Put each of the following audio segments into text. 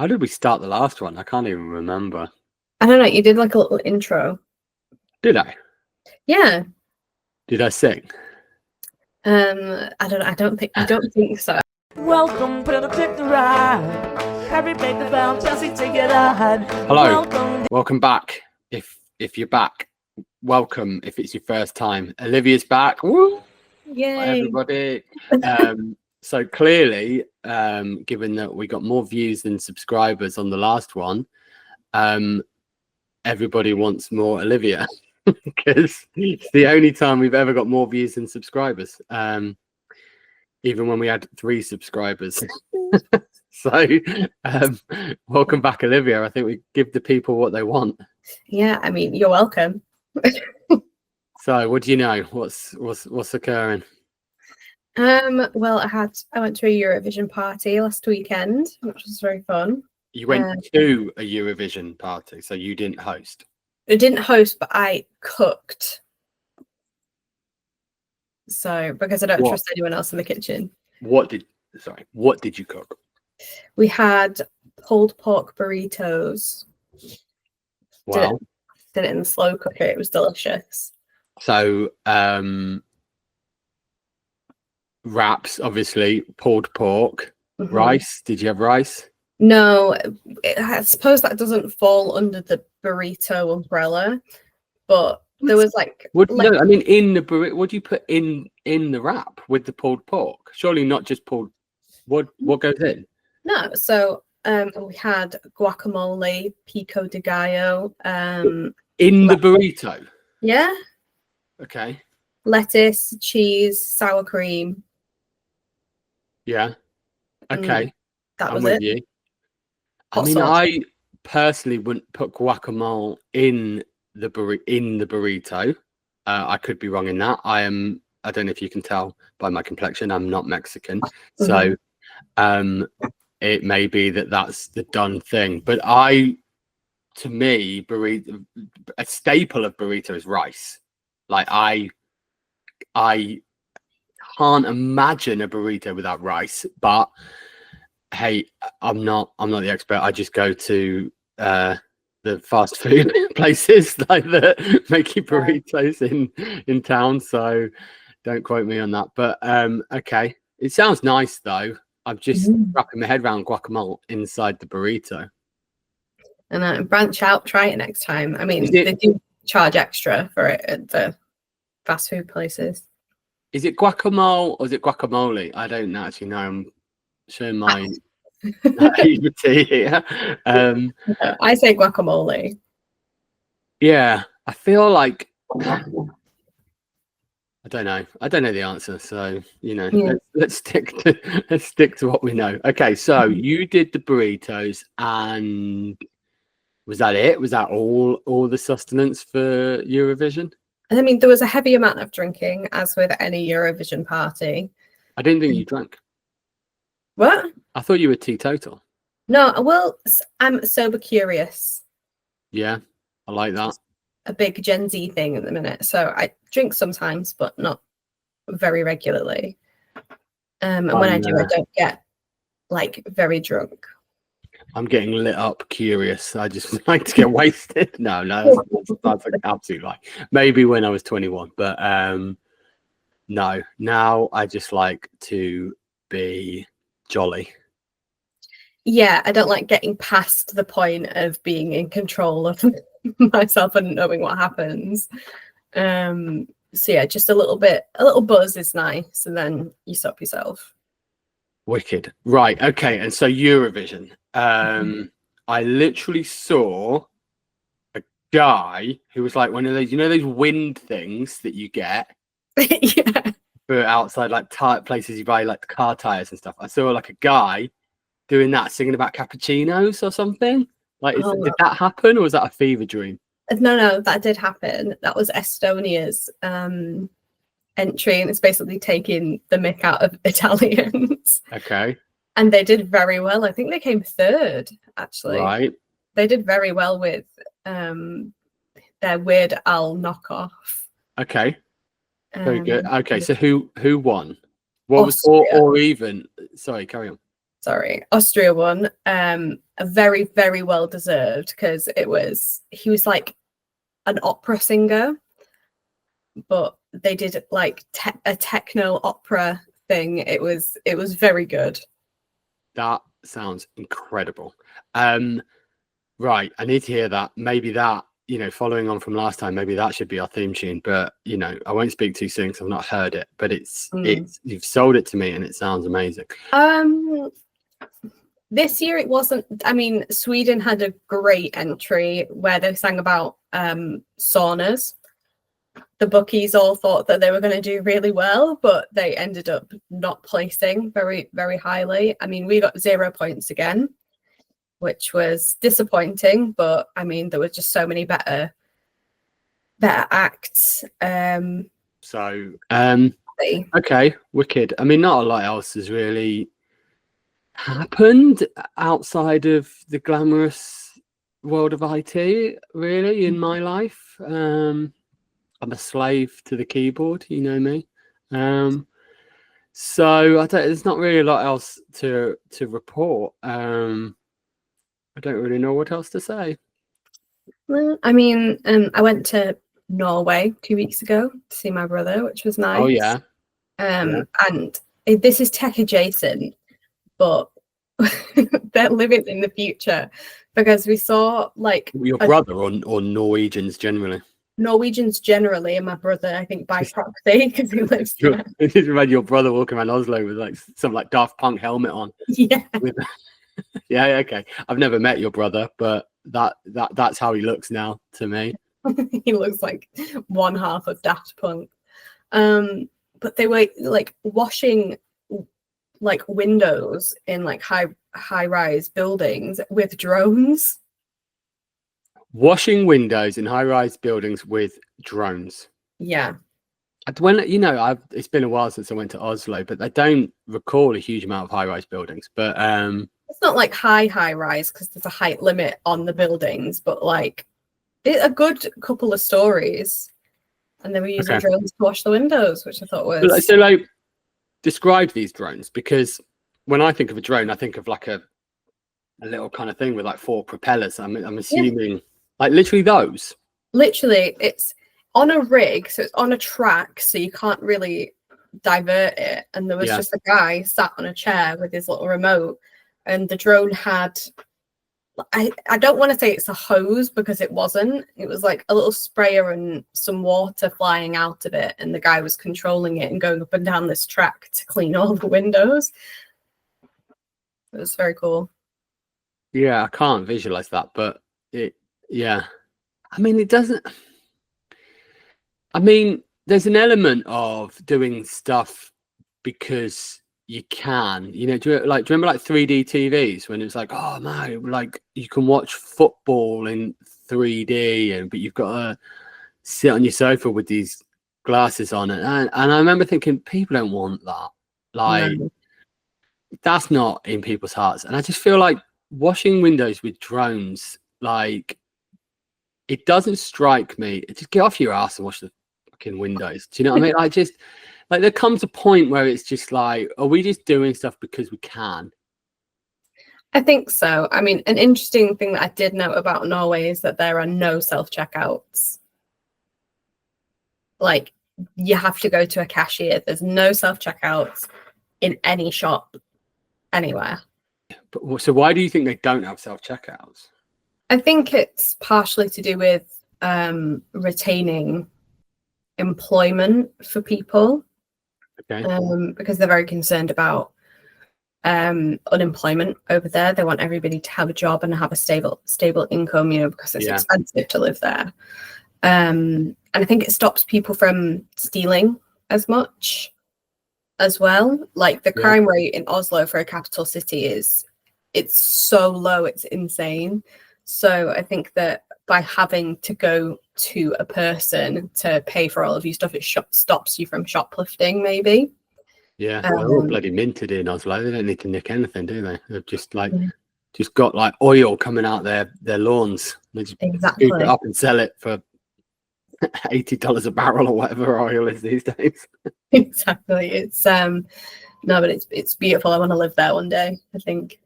How did we start the last one? I can't even remember. I don't know. You did like a little intro. Did I? Yeah. Did I sing? I don't think so. Welcome, better take the ride. Harry make the bound, Chelsea take it on. Hello, welcome back. If you're back, welcome. If it's your first time, Olivia's back. Woo! Yay! Hi, everybody. So clearly, given that we got more views than subscribers on the last one, everybody wants more Olivia because it's the only time we've ever got more views than subscribers. Even when we had 3 subscribers. So welcome back, Olivia. I think we give the people what they want. Yeah, I mean, you're welcome. So what do you know? What's occurring? Well, I went to a Eurovision party last weekend, which was very fun. You went to a Eurovision party, so you didn't host. I didn't host, but I cooked. So because I don't trust anyone else in the kitchen. What did you cook? We had pulled pork burritos. Wow. Did it in the slow cooker. It was delicious. So wraps, obviously, pulled pork, rice. Did you have rice? No, I suppose that doesn't fall under the burrito umbrella, but there was no, I mean in the burrito. What do you put in the wrap with the pulled pork? Surely not just pulled. What goes in? No, so we had guacamole, pico de gallo. In the burrito. Yeah. Okay. Lettuce, cheese, sour cream. Yeah. Okay. That was I'm with it. you. I mean, I personally wouldn't put guacamole in the burrito. I could be wrong in that. I don't know if you can tell by my complexion, I'm not Mexican. So it may be that's the done thing. But to me, burrito, a staple of burrito is rice. Like I can't imagine a burrito without rice, but hey, I'm not the expert. I just go to the fast food places like that make you burritos in town. So don't quote me on that. But okay, it sounds nice though. I'm just wrapping my head around guacamole inside the burrito. And branch out, try it next time. I mean, they do charge extra for it at the fast food places. Is it guacamole or is it guacamole? I don't actually know. I'm showing my naivety here. I say guacamole. Yeah, I feel like I don't know the answer. So let's stick to what we know. Okay, so you did the burritos, and was that it? Was that all the sustenance for Eurovision? I mean, there was a heavy amount of drinking, as with any Eurovision party. I didn't think you drank. What? I thought you were teetotal. No, well, I'm sober curious. Yeah, I like that. A big Gen Z thing at the minute. So I drink sometimes, but not very regularly. And when I do, I don't get very drunk. I'm getting lit up curious. I just like to get wasted. No, that's an absolute lie. Maybe when I was 21, but no. Now I just like to be jolly. Yeah, I don't like getting past the point of being in control of myself and knowing what happens. So yeah, just a little buzz is nice, and then you stop yourself. Wicked. Right. Okay. And so Eurovision. I literally saw a guy who was like one of those, those wind things that you get. Yeah. For outside places you buy car tires and stuff. I saw a guy doing that, singing about cappuccinos or something. Did that happen, or was that a fever dream? No, that did happen. That was Estonia's entry, and it's basically taking the mick out of Italians. Okay. And they did very well. I think they came 3rd, actually. Right. They did very well with their Weird Al knockoff. Okay. Very good. Okay, so who won? What was or even? Sorry, carry on. sorry, Austria won. A very, very well deserved, because he was like an opera singer, but they did like a techno opera thing. It was very good. That sounds incredible. Right, I need to hear that. Maybe that, following on from last time, maybe that should be our theme tune. But I won't speak too soon because I've not heard it. But it's you've sold it to me, and it sounds amazing. This year it wasn't. I mean, Sweden had a great entry where they sang about saunas. The bookies all thought that they were going to do really well, but they ended up not placing very, very highly. I mean, we got 0 points again, which was disappointing, but I mean, there were just so many better acts. Okay, wicked. I mean, not a lot else has really happened outside of the glamorous world of IT, really, in my life. I'm a slave to the keyboard, you know me. So there's not really a lot else to report. I don't really know what else to say. Well, I mean, I went to Norway 2 weeks ago to see my brother, which was nice. Oh yeah. And this is tech adjacent, but they're living in the future, because we saw like your brother or Norwegians generally. Norwegians generally, and my brother, I think, by proxy, because he lives there. I just imagine your brother walking around Oslo with like some like Daft Punk helmet on. Yeah. Yeah, okay. I've never met your brother, but that's how he looks now to me. He looks like one half of Daft Punk. But they were like washing like windows in like high-rise buildings with drones. Washing windows in high-rise buildings with drones. Yeah. When it's been a while since I went to Oslo, but I don't recall a huge amount of high-rise buildings. But it's not like high rise, because there's a height limit on the buildings, but like a good couple of stories, and they were using drones to wash the windows, which I thought was so. Like, describe these drones, because when I think of a drone, I think of like a little kind of thing with like 4 propellers. I'm assuming like literally those. Literally, it's on a rig, so it's on a track, so you can't really divert it. And there was just a guy sat on a chair with his little remote, and the drone had, I don't want to say it's a hose, because it wasn't. It was like a little sprayer and some water flying out of it, and the guy was controlling it and going up and down this track to clean all the windows. It was very cool. Yeah, I can't visualize that, but I mean, it doesn't. I mean, there's an element of doing stuff because you can, do you remember like 3D TVs when it's like, oh no, like you can watch football in 3D, but you've got to sit on your sofa with these glasses on it. And I remember thinking, people don't want that. Like, that's not in people's hearts. And I just feel like washing windows with drones, like, it doesn't strike me. Just get off your ass and wash the fucking windows. Do you know what I mean? Like, just like there comes a point where it's just like, are we just doing stuff because we can? I think so. I mean, an interesting thing that I did note about Norway is that there are no self-checkouts. Like, you have to go to a cashier. There's no self-checkouts in any shop anywhere. But, so why do you think they don't have self-checkouts? I think it's partially to do with retaining employment for people. Okay. Because they're very concerned about unemployment over there. They want everybody to have a job and have a stable income, because it's expensive to live there. And I think it stops people from stealing as much as well. Like the crime rate in Oslo for a capital city it's so low, it's insane. So I think that by having to go to a person to pay for all of your stuff, it stops you from shoplifting, maybe. Yeah, they're all bloody minted in Oslo. They don't need to nick anything, do they? They've just just got like oil coming out their lawns. They just scoop it up and sell it for $80 a barrel or whatever oil is these days. Exactly. It's No, but it's beautiful. I want to live there one day, I think.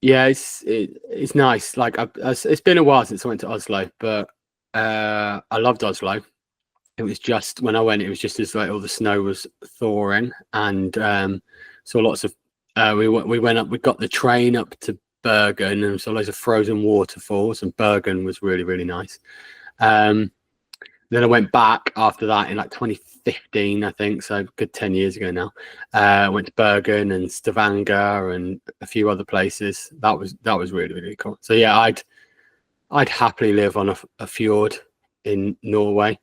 Yeah, it's nice. Like it's been a while since I went to Oslo, but I loved Oslo. It was just when I went, it was just as like all the snow was thawing, and saw lots of. We went up. We got the train up to Bergen, and saw loads of frozen waterfalls, and Bergen was really, really nice. Then I went back after that in like 2015, I think, so good 10 years ago now. Went to Bergen and Stavanger and a few other places. That was really, really cool. So yeah, I'd happily live on a fjord in Norway.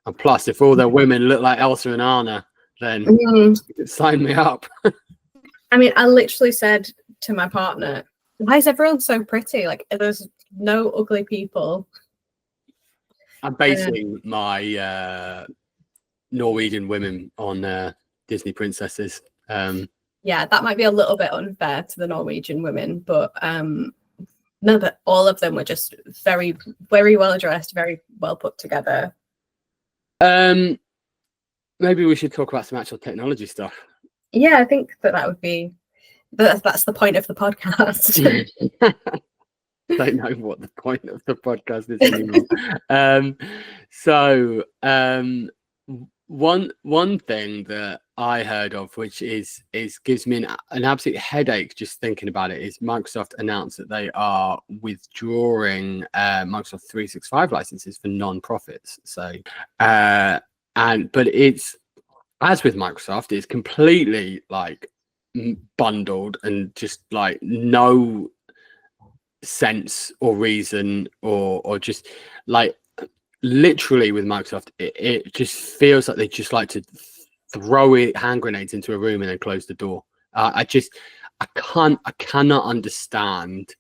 And plus, if all their women look like Elsa and Anna, then sign me up. I mean, I literally said to my partner, "Why is everyone so pretty? Like, there's no ugly people." I'm basing my Norwegian women on Disney princesses. Yeah, that might be a little bit unfair to the Norwegian women, but no, but all of them were just very, very well dressed, very well put together. Maybe we should talk about some actual technology stuff. Yeah, I think that would be that's the point of the podcast. Don't know what the point of the podcast is anymore. So one thing that I heard of, which is gives me an absolute headache just thinking about it, is Microsoft announced that they are withdrawing Microsoft 365 licenses for non-profits. So but it's, as with Microsoft, it's completely like bundled and just like no sense or reason or just like literally with Microsoft, it just feels like they just like to throw hand grenades into a room and then close the door. I cannot understand.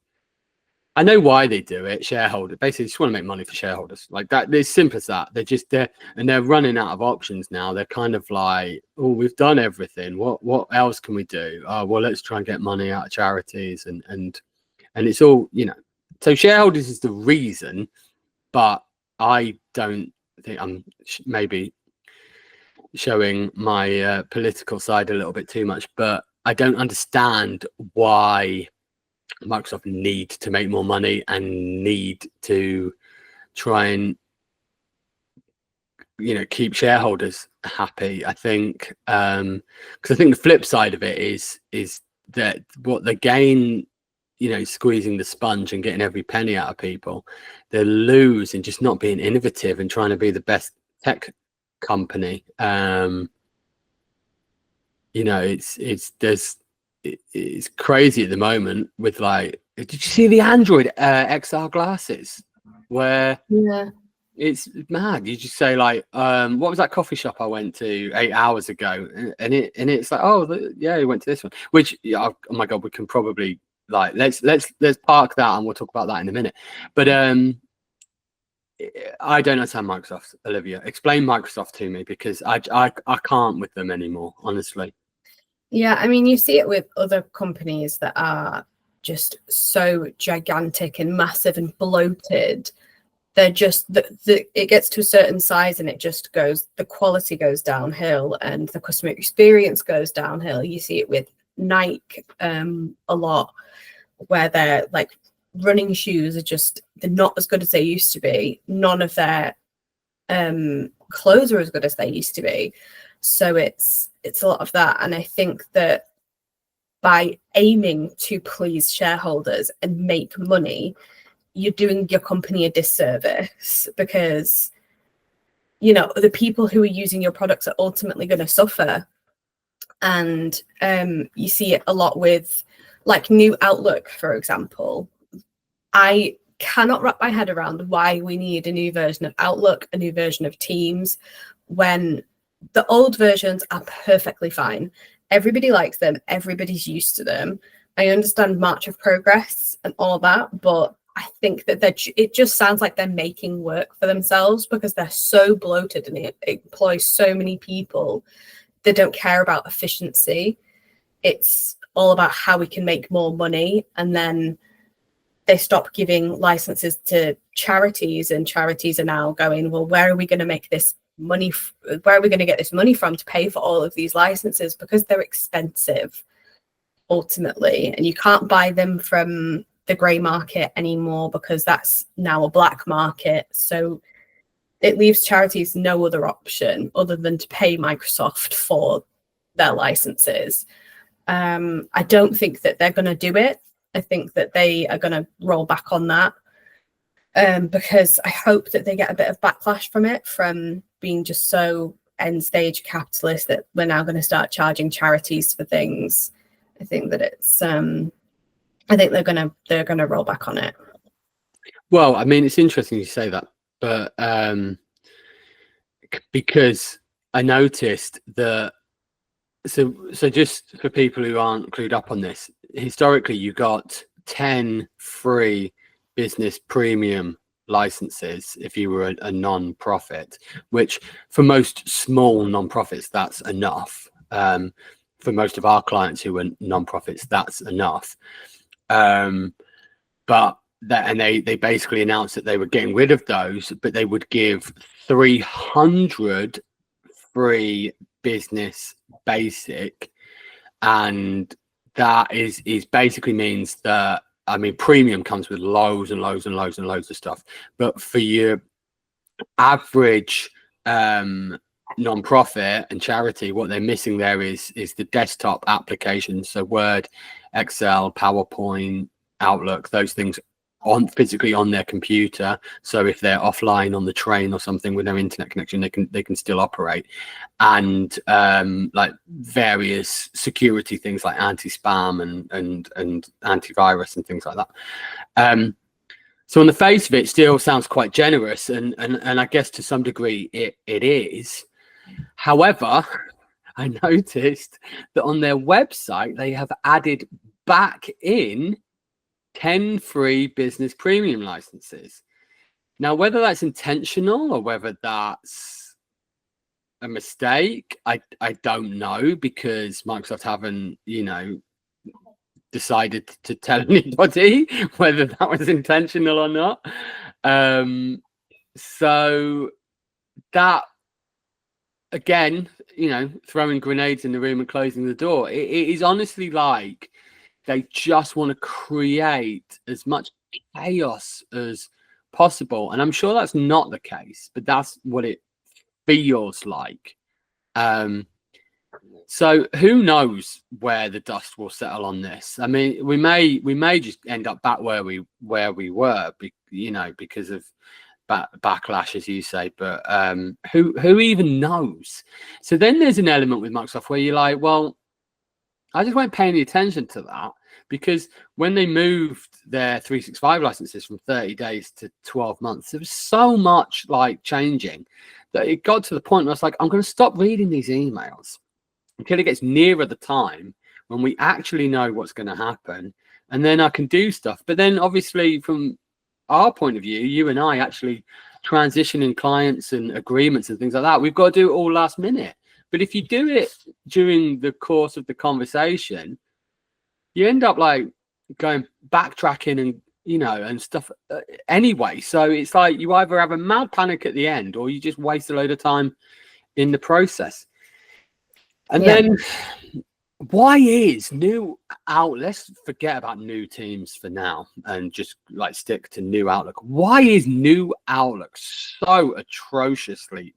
I know why they do it. Shareholder, basically just want to make money for shareholders. Like that, it's simple as that. They're running out of options now. They're kind of like, oh, we've done everything. What else can we do? Oh, well, let's try and get money out of charities and it's all, you know. So shareholders is the reason, but I don't think, I'm maybe showing my political side a little bit too much, but I don't understand why Microsoft need to make more money and need to try and, you know, keep shareholders happy. I think because I think the flip side of it is that what they gain, you know, squeezing the sponge and getting every penny out of people, they lose in just not being innovative and trying to be the best tech company. You know, it's crazy at the moment with, like, did you see the Android XR glasses where it's mad? You just say like, what was that coffee shop I went to 8 hours ago, and it's like, oh yeah, we went to this one, which, yeah, oh my god, we can probably, like, let's park that and we'll talk about that in a minute. But I don't understand Microsoft. Olivia, explain Microsoft to me, because I can't with them anymore, honestly. Yeah, I mean, you see it with other companies that are just so gigantic and massive and bloated. They're just it gets to a certain size and it just goes, the quality goes downhill and the customer experience goes downhill. You see it with Nike a lot, where they're like, running shoes are just, they're not as good as they used to be. None of their clothes are as good as they used to be. So it's a lot of that. And I think that by aiming to please shareholders and make money, you're doing your company a disservice, because, you know, the people who are using your products are ultimately going to suffer. And you see it a lot with, like, new Outlook, for example. I cannot wrap my head around why we need a new version of Outlook, a new version of Teams, when the old versions are perfectly fine. Everybody likes them. Everybody's used to them. I understand March of Progress and all that, but I think that it just sounds like they're making work for themselves, because they're so bloated and it employs so many people. They don't care about efficiency. It's all about how we can make more money. And then they stop giving licenses to charities, and charities are now going, well, where are we going to make this money, where are we going to get this money from to pay for all of these licenses? Because they're expensive ultimately, and you can't buy them from the grey market anymore because that's now a black market. So it leaves charities no other option other than to pay Microsoft for their licenses. I don't think that they're going to do it. I think that they are going to roll back on that, because I hope that they get a bit of backlash from it, from being just so end stage capitalist that we're now going to start charging charities for things. I think that it's I think they're gonna roll back on it. Well, I mean, it's interesting you say that, but because I noticed that. So just for people who aren't clued up on this, historically you got 10 free business premium licenses if you were a non-profit, which for most small non-profits that's enough. For most of our clients who were non-profits, that's enough. But they basically announced that they were getting rid of those, but they would give 300 free business basic, and that is basically means that, I mean, premium comes with loads and loads and loads and loads of stuff, but for your average non-profit and charity, what they're missing there is the desktop applications, so Word, Excel, PowerPoint, Outlook, those things physically on their computer, so if they're offline on the train or something with their internet connection, they can still operate, and like various security things like anti-spam and antivirus and things like that. So on the face of it, still sounds quite generous, and I guess to some degree it is. However, I noticed that on their website they have added back in 10 free business premium licenses. Now, whether that's intentional or whether that's a mistake, I don't know, because Microsoft haven't, decided to tell anybody whether that was intentional or not. So that, again, throwing grenades in the room and closing the door, it is honestly like they just want to create as much chaos as possible. And I'm sure that's not the case, but that's what it feels like. So who knows where the dust will settle on this? I mean, we may just end up back where we were, because of backlash, as you say. But who even knows? So then there's an element with Microsoft where you're like, well, I just won't pay any attention to that, because when they moved their 365 licenses from 30 days to 12 months, there was so much like changing that it got to the point where I was like, I'm going to stop reading these emails until it gets nearer the time when we actually know what's going to happen, and then I can do stuff. But then obviously from our point of view, you and I actually transitioning clients and agreements and things like that, we've got to do it all last minute. But if you do it during the course of the conversation, you end up like going backtracking and stuff anyway. So it's like you either have a mad panic at the end or you just waste a load of time in the process. And then why is let's forget about new teams for now and just like stick to new Outlook. Why is new Outlook so atrociously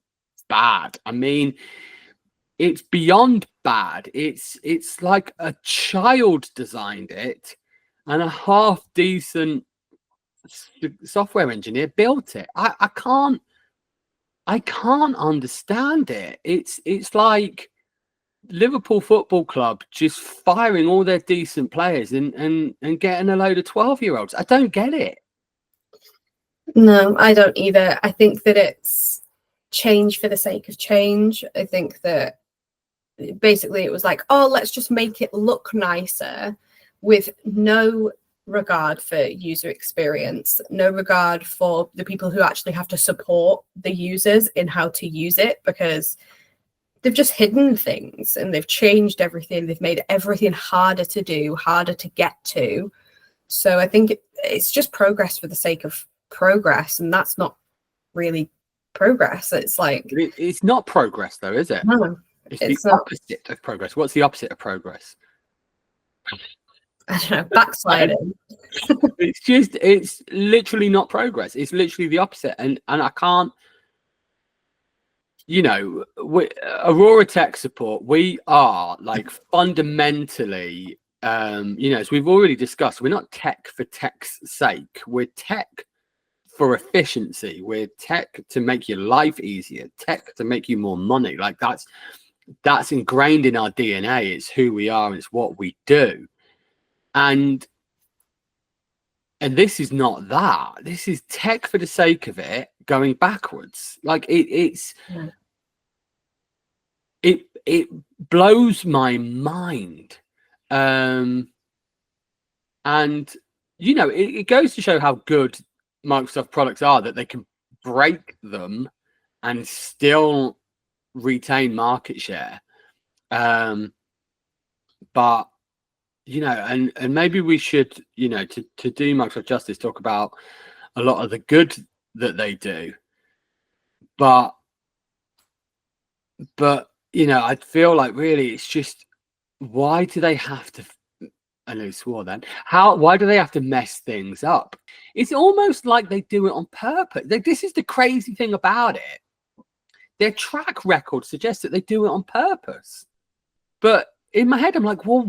bad? I mean, it's beyond bad. It's like a child designed it and a half decent software engineer built it. I can't understand it. It's like Liverpool Football Club just firing all their decent players and getting a load of 12-year-olds. I don't get it. No, I don't either. I think that it's change for the sake of change. I think that basically it was like, oh, let's just make it look nicer, with no regard for user experience, no regard for the people who actually have to support the users in how to use it, because they've just hidden things and they've changed everything. They've made everything harder to do, harder to get to. So I think it's just progress for the sake of progress, and that's not really progress. It's like it's not progress though, is it? no, It's the opposite of progress. What's the opposite of progress? I don't know, backsliding. It's literally not progress. It's literally the opposite. And I can't, Aurora Tech Support, we are like fundamentally, as we've already discussed, we're not tech for tech's sake. We're tech for efficiency. We're tech to make your life easier, tech to make you more money. Like that's ingrained in our DNA. It's who we are and it's what we do. And this is not that. This is tech for the sake of it, going backwards. Like it blows my mind. And it goes to show how good Microsoft products are, that they can break them and still retain market share. But and maybe we should, to do Microsoft justice, talk about a lot of the good that they do. But I feel like really it's just, why do they have to, I know swore then, why do they have to mess things up? It's almost like they do it on purpose. This is the crazy thing about it. Their track record suggests that they do it on purpose. But in my head, I'm like, well,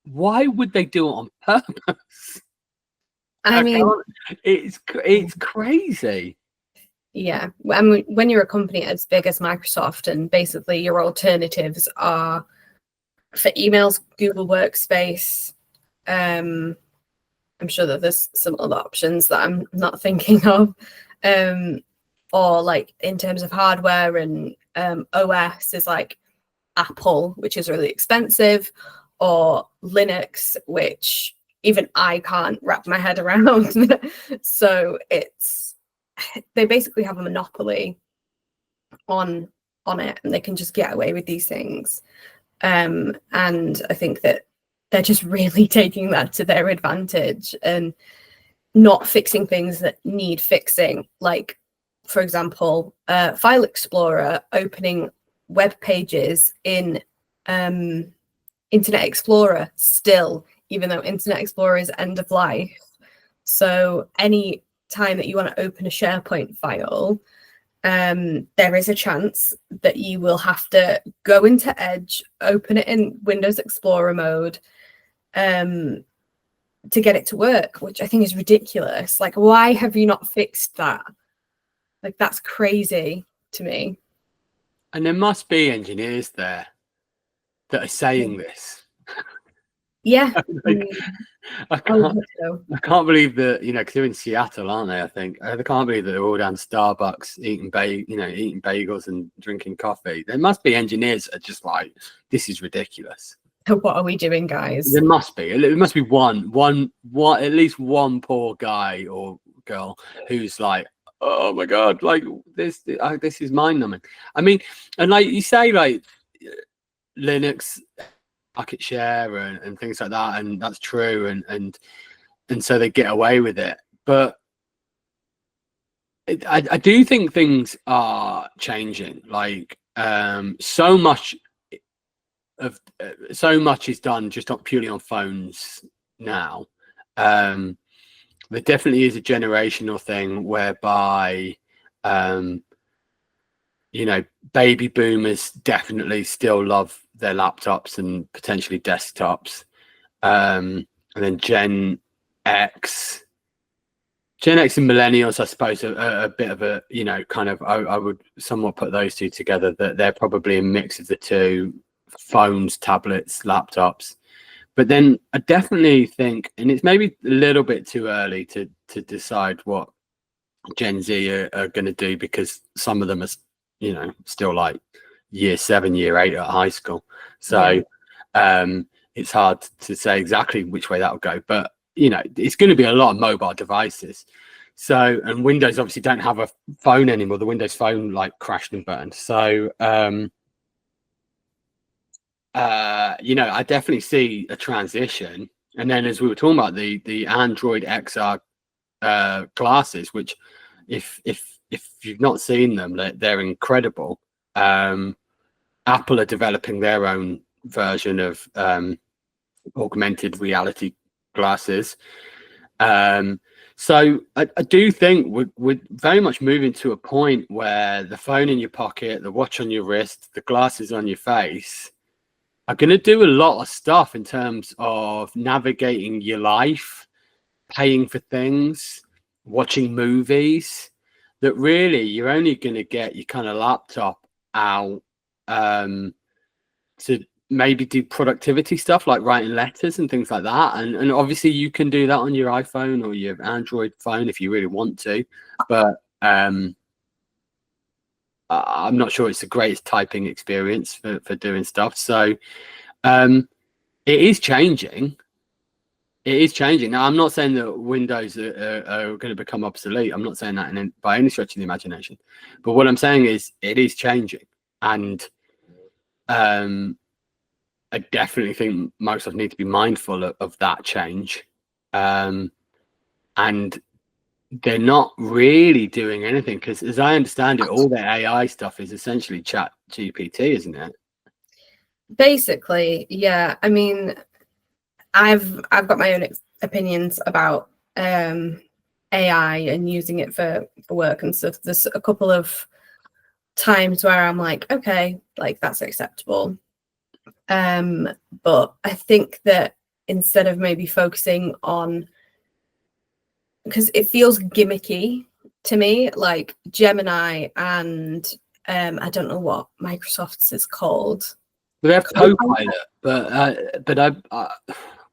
why would they do it on purpose? I mean, it's crazy. Yeah, I mean, when you're a company as big as Microsoft, and basically your alternatives are for emails, Google Workspace. I'm sure that there's some other options that I'm not thinking of, or like in terms of hardware and OS is like Apple, which is really expensive, or Linux, which even I can't wrap my head around. So they basically have a monopoly on it, and they can just get away with these things. And I think that they're just really taking that to their advantage and not fixing things that need fixing. Like, for example, File Explorer opening web pages in Internet Explorer still, even though Internet Explorer is end of life. So any time that you want to open a SharePoint file, there is a chance that you will have to go into Edge, open it in Windows Explorer mode to get it to work, which I think is ridiculous. Like, why have you not fixed that? Like, that's crazy to me. And there must be engineers there that are saying this. Yeah. I can't believe that, because they're in Seattle, aren't they? I think I can't believe that they're all down Starbucks eating bagels and drinking coffee. There must be engineers that are just like, this is ridiculous. What are we doing, guys? There must be. There must be one, at least one poor guy or girl who's like, oh my god, like this is mind-numbing. I mean, and like you say, like Linux market share and things like that, and that's true, and so they get away with it. But I do think things are changing. Like so much is done just purely on phones now. There definitely is a generational thing whereby baby boomers definitely still love their laptops and potentially desktops, and then Gen X and millennials, I suppose, are a bit of a kind of, I would somewhat put those two together, that they're probably a mix of the two: phones, tablets, laptops. But then I definitely think, and it's maybe a little bit too early to decide what Gen Z are going to do, because some of them are still like year 7, year 8 at high school. So it's hard to say exactly which way that will go. But, it's going to be a lot of mobile devices. So, and Windows obviously don't have a phone anymore. The Windows Phone like crashed and burned. So, I definitely see a transition. And then, as we were talking about, the Android XR glasses, which if if you've not seen them, they're incredible. Apple are developing their own version of augmented reality glasses. So I do think we're very much moving to a point where the phone in your pocket, the watch on your wrist, the glasses on your face are going to do a lot of stuff in terms of navigating your life, paying for things, watching movies, that really you're only going to get your kind of laptop out to maybe do productivity stuff like writing letters and things like that. And obviously you can do that on your iPhone or your Android phone if you really want to. But I'm not sure it's the greatest typing experience for doing stuff. So it is changing. It is changing. Now, I'm not saying that Windows are going to become obsolete. I'm not saying that by any stretch of the imagination. But what I'm saying is it is changing. And I definitely think Microsoft need to be mindful of that change. And they're not really doing anything because, as I understand it, all their AI stuff is essentially Chat GPT, isn't it? Basically, yeah. I mean, I've got my own opinions about AI and using it for work and stuff. There's a couple of times where I'm like, okay, like that's acceptable. But I think that instead of maybe focusing on, because it feels gimmicky to me, like Gemini and I don't know what Microsoft's is called. Well, they have Copilot, but I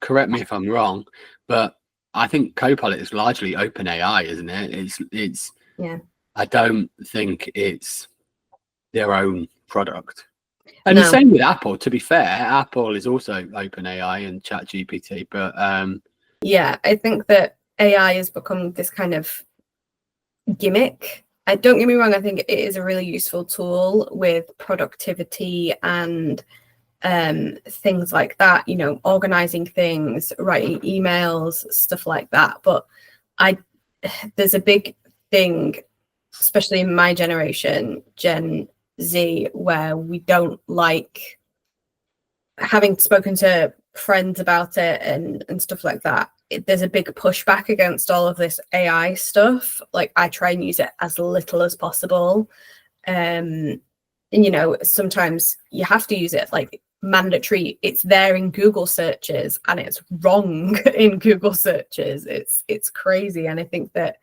correct me if I'm wrong, but I think Copilot is largely open AI, isn't it? It's yeah. I don't think it's their own product. And the same with Apple, to be fair. Apple is also open AI and Chat GPT, but yeah, I think that AI has become this kind of gimmick. Don't get me wrong, I think it is a really useful tool with productivity and things like that, you know, organizing things, writing emails, stuff like that. But there's a big thing, especially in my generation, Gen Z, where we don't like, having spoken to friends about it and stuff like that, there's a big pushback against all of this AI stuff. Like, I try and use it as little as possible. And you know, sometimes you have to use it, like mandatory. It's there in Google searches and it's wrong in Google searches. It's crazy. And I think that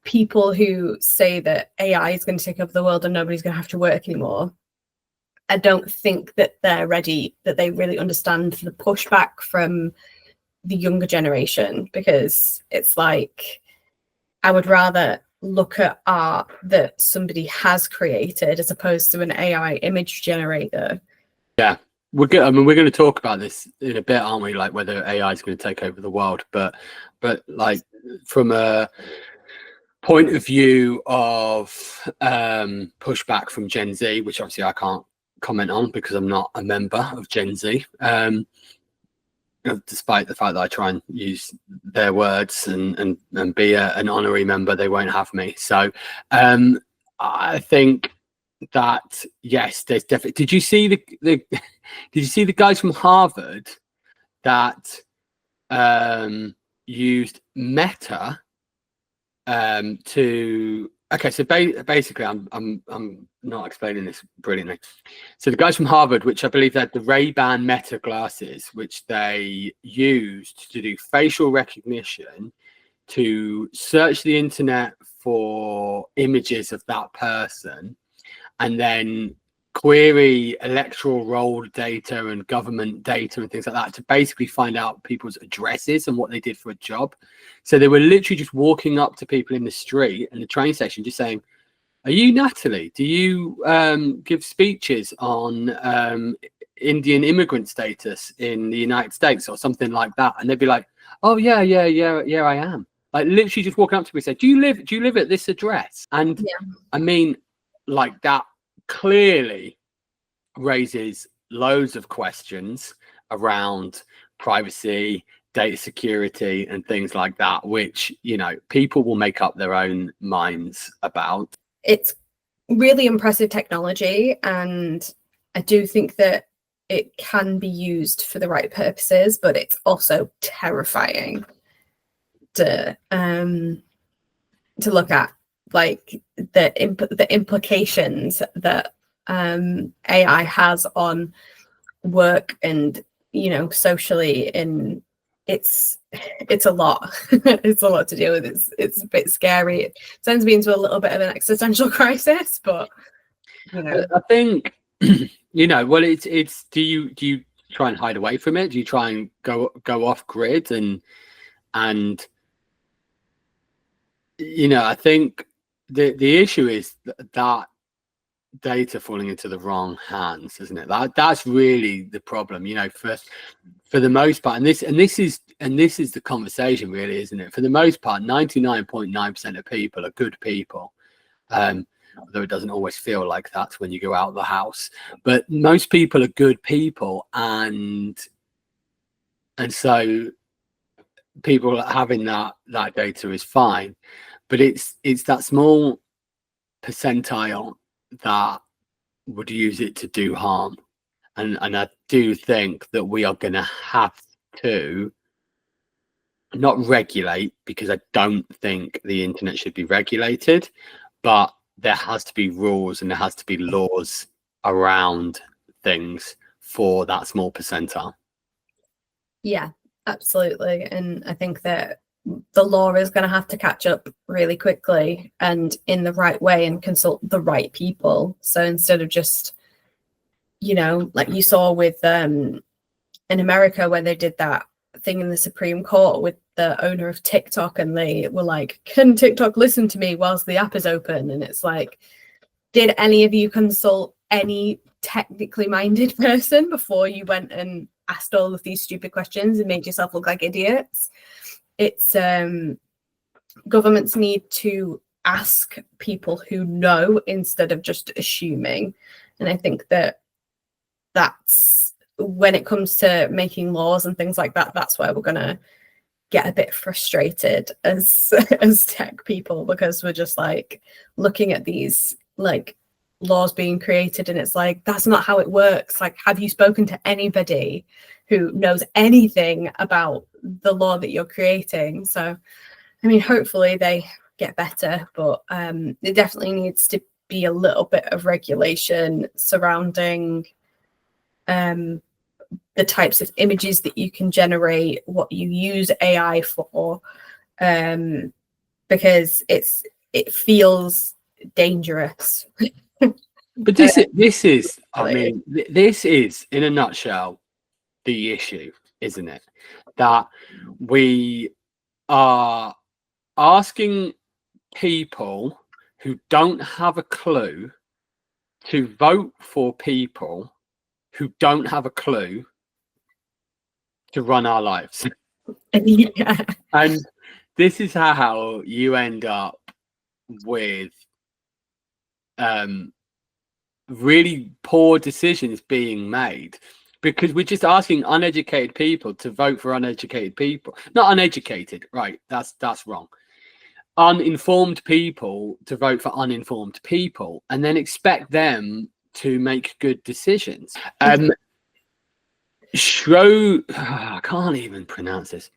people who say that AI is going to take over the world and nobody's going to have to work anymore, I don't think that they're ready, that they really understand the pushback from the younger generation, because it's like, I would rather look at art that somebody has created as opposed to an AI image generator. Yeah, we're good. I mean, we're going to talk about this in a bit, aren't we? Like whether AI is going to take over the world, but like from a point of view of pushback from Gen Z, which obviously I can't comment on because I'm not a member of Gen Z, despite the fact that I try and use their words and be an honorary member, they won't have me. So I think that, yes, there's definitely. Did you see did you see the guys from Harvard that used Meta to? Okay, so basically, I'm not explaining this brilliantly. So the guys from Harvard, which I believe had the Ray-Ban Meta glasses, which they used to do facial recognition, to search the internet for images of that person, and then query electoral roll data and government data and things like that to basically find out people's addresses and what they did for a job. So they were literally just walking up to people in the street and the train station just saying, "Are you Natalie? Do you give speeches on Indian immigrant status in the United States," or something like that? And they'd be like, "Oh yeah, I am." Like literally just walking up to me and say, do you live at this address? And I mean, like, that clearly raises loads of questions around privacy, data security and things like that, which, you know, people will make up their own minds about. it's really impressive technology, and I do think that it can be used for the right purposes, but it's also terrifying to look at, like the implications that AI has on work and, you know, socially. And it's a lot. It's a lot to deal with. It's a bit scary. It sends me into a little bit of an existential crisis, but you know, I think you know, well, it's do you try and hide away from it? Do you try and go off grid and you know, I think the issue is that data falling into the wrong hands, isn't it? That's really the problem, you know, for the most part. And this is the conversation, really, isn't it? For the most part, 99.9% of people are good people. Although it doesn't always feel like that when you go out of the house, but most people are good people, and so people having that data is fine, but it's that small percentile that would use it to do harm, and I do think that we are going to have to not regulate, because I don't think the internet should be regulated, but there has to be rules and there has to be laws around things for that small percentile. yeah, absolutely. And I think that the law is going to have to catch up really quickly and in the right way and consult the right people. So instead of just, you know, like you saw with in America, where they did that thing in the Supreme Court with the owner of TikTok, and they were like, can TikTok listen to me whilst the app is open? And it's like, did any of you consult any technically minded person before you went and asked all of these stupid questions and made yourself look like idiots? It's governments need to ask people who know instead of just assuming. And I think that that's when it comes to making laws and things like that, that's where we're going to get a bit frustrated as tech people, because we're just like looking at these like laws being created and it's like, that's not how it works. Like, have you spoken to anybody who knows anything about the law that you're creating? So I mean, hopefully they get better, but there definitely needs to be a little bit of regulation surrounding the types of images that you can generate, what you use AI for, because it feels dangerous. But this is, I mean, this is in a nutshell the issue, isn't it? That we are asking people who don't have a clue to vote for people who don't have a clue to run our lives. Yeah. And this is how you end up with really poor decisions being made, because we're just asking uneducated people to vote for uneducated people. Not uneducated, right? That's wrong. Uninformed people to vote for uninformed people, and then expect them to make good decisions. I can't even pronounce this.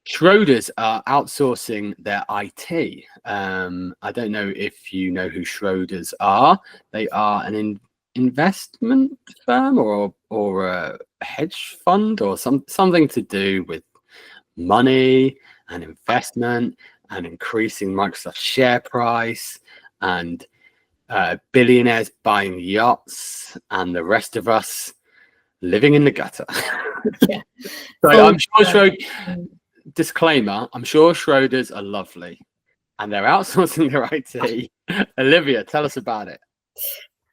Schroders are outsourcing their IT. I don't know if you know who Schroders are. They are an investment firm or a hedge fund, or something to do with money and investment and increasing Microsoft's share price, and billionaires buying yachts and the rest of us living in the gutter. Yeah. So I'm sure disclaimer, I'm sure Schroders are lovely and they're outsourcing their IT. Olivia, tell us about it.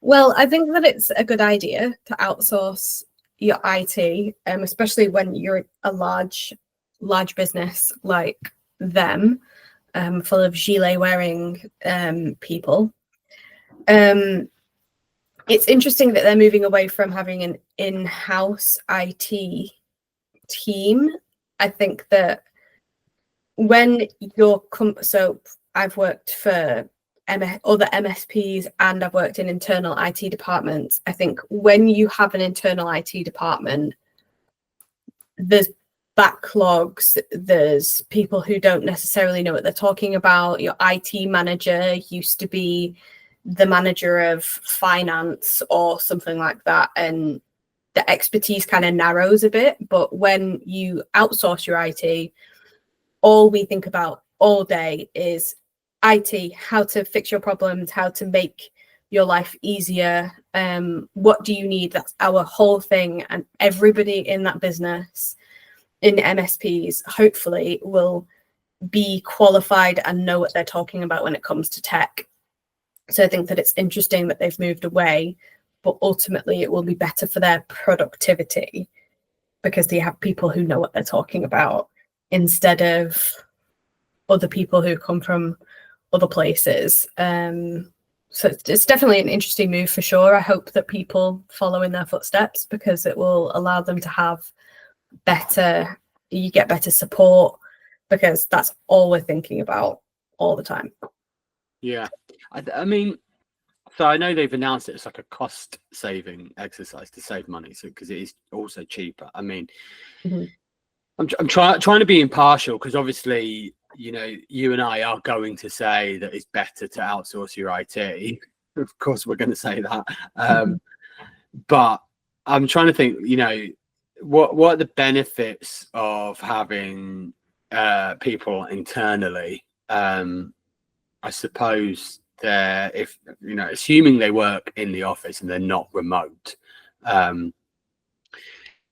Well, I think that it's a good idea to outsource your IT, especially when you're a large business like them, full of gilet wearing people. It's interesting that they're moving away from having an in-house IT team. I think that when you're so I've worked for other MSPs, and I've worked in internal IT departments. I think when you have an internal IT department, there's backlogs, there's people who don't necessarily know what they're talking about. Your IT manager used to be the manager of finance or something like that, and the expertise kind of narrows a bit. But when you outsource your IT, all we think about all day is IT, how to fix your problems, how to make your life easier. What do you need? That's our whole thing. And everybody in that business, in MSPs, hopefully will be qualified and know what they're talking about when it comes to tech. So I think that it's interesting that they've moved away, but ultimately it will be better for their productivity because they have people who know what they're talking about instead of other people who come from other places. So it's definitely an interesting move for sure. I hope that people follow in their footsteps because it will allow them to have you get better support, because that's all we're thinking about all the time. Yeah. I mean, so I know they've announced it as like a cost saving exercise to save money, so because it is also cheaper. I mean, I'm trying to be impartial because obviously, you know, you and I are going to say that it's better to outsource your IT. Of course, we're going to say that. But I'm trying to think, you know, what are the benefits of having people internally? I suppose if you know, assuming they work in the office and they're not remote,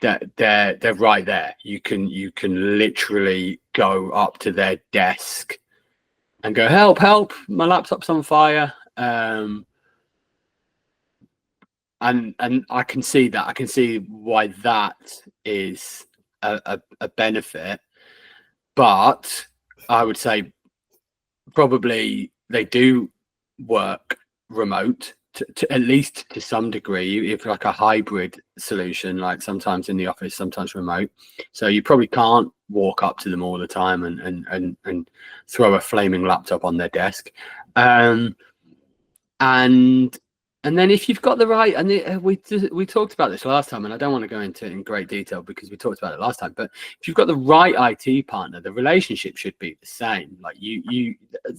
that they're right there. You can literally go up to their desk and go, help, my laptop's on fire. And I can see that. I can see why that is a benefit. But I would say probably they do work remote to at least to some degree, if like a hybrid solution, like sometimes in the office, sometimes remote. So you probably can't walk up to them all the time and throw a flaming laptop on their desk. And then if you've got the right, and we talked about this last time, and I don't want to go into it in great detail because we talked about it last time, but if you've got the right IT partner, the relationship should be the same. Like I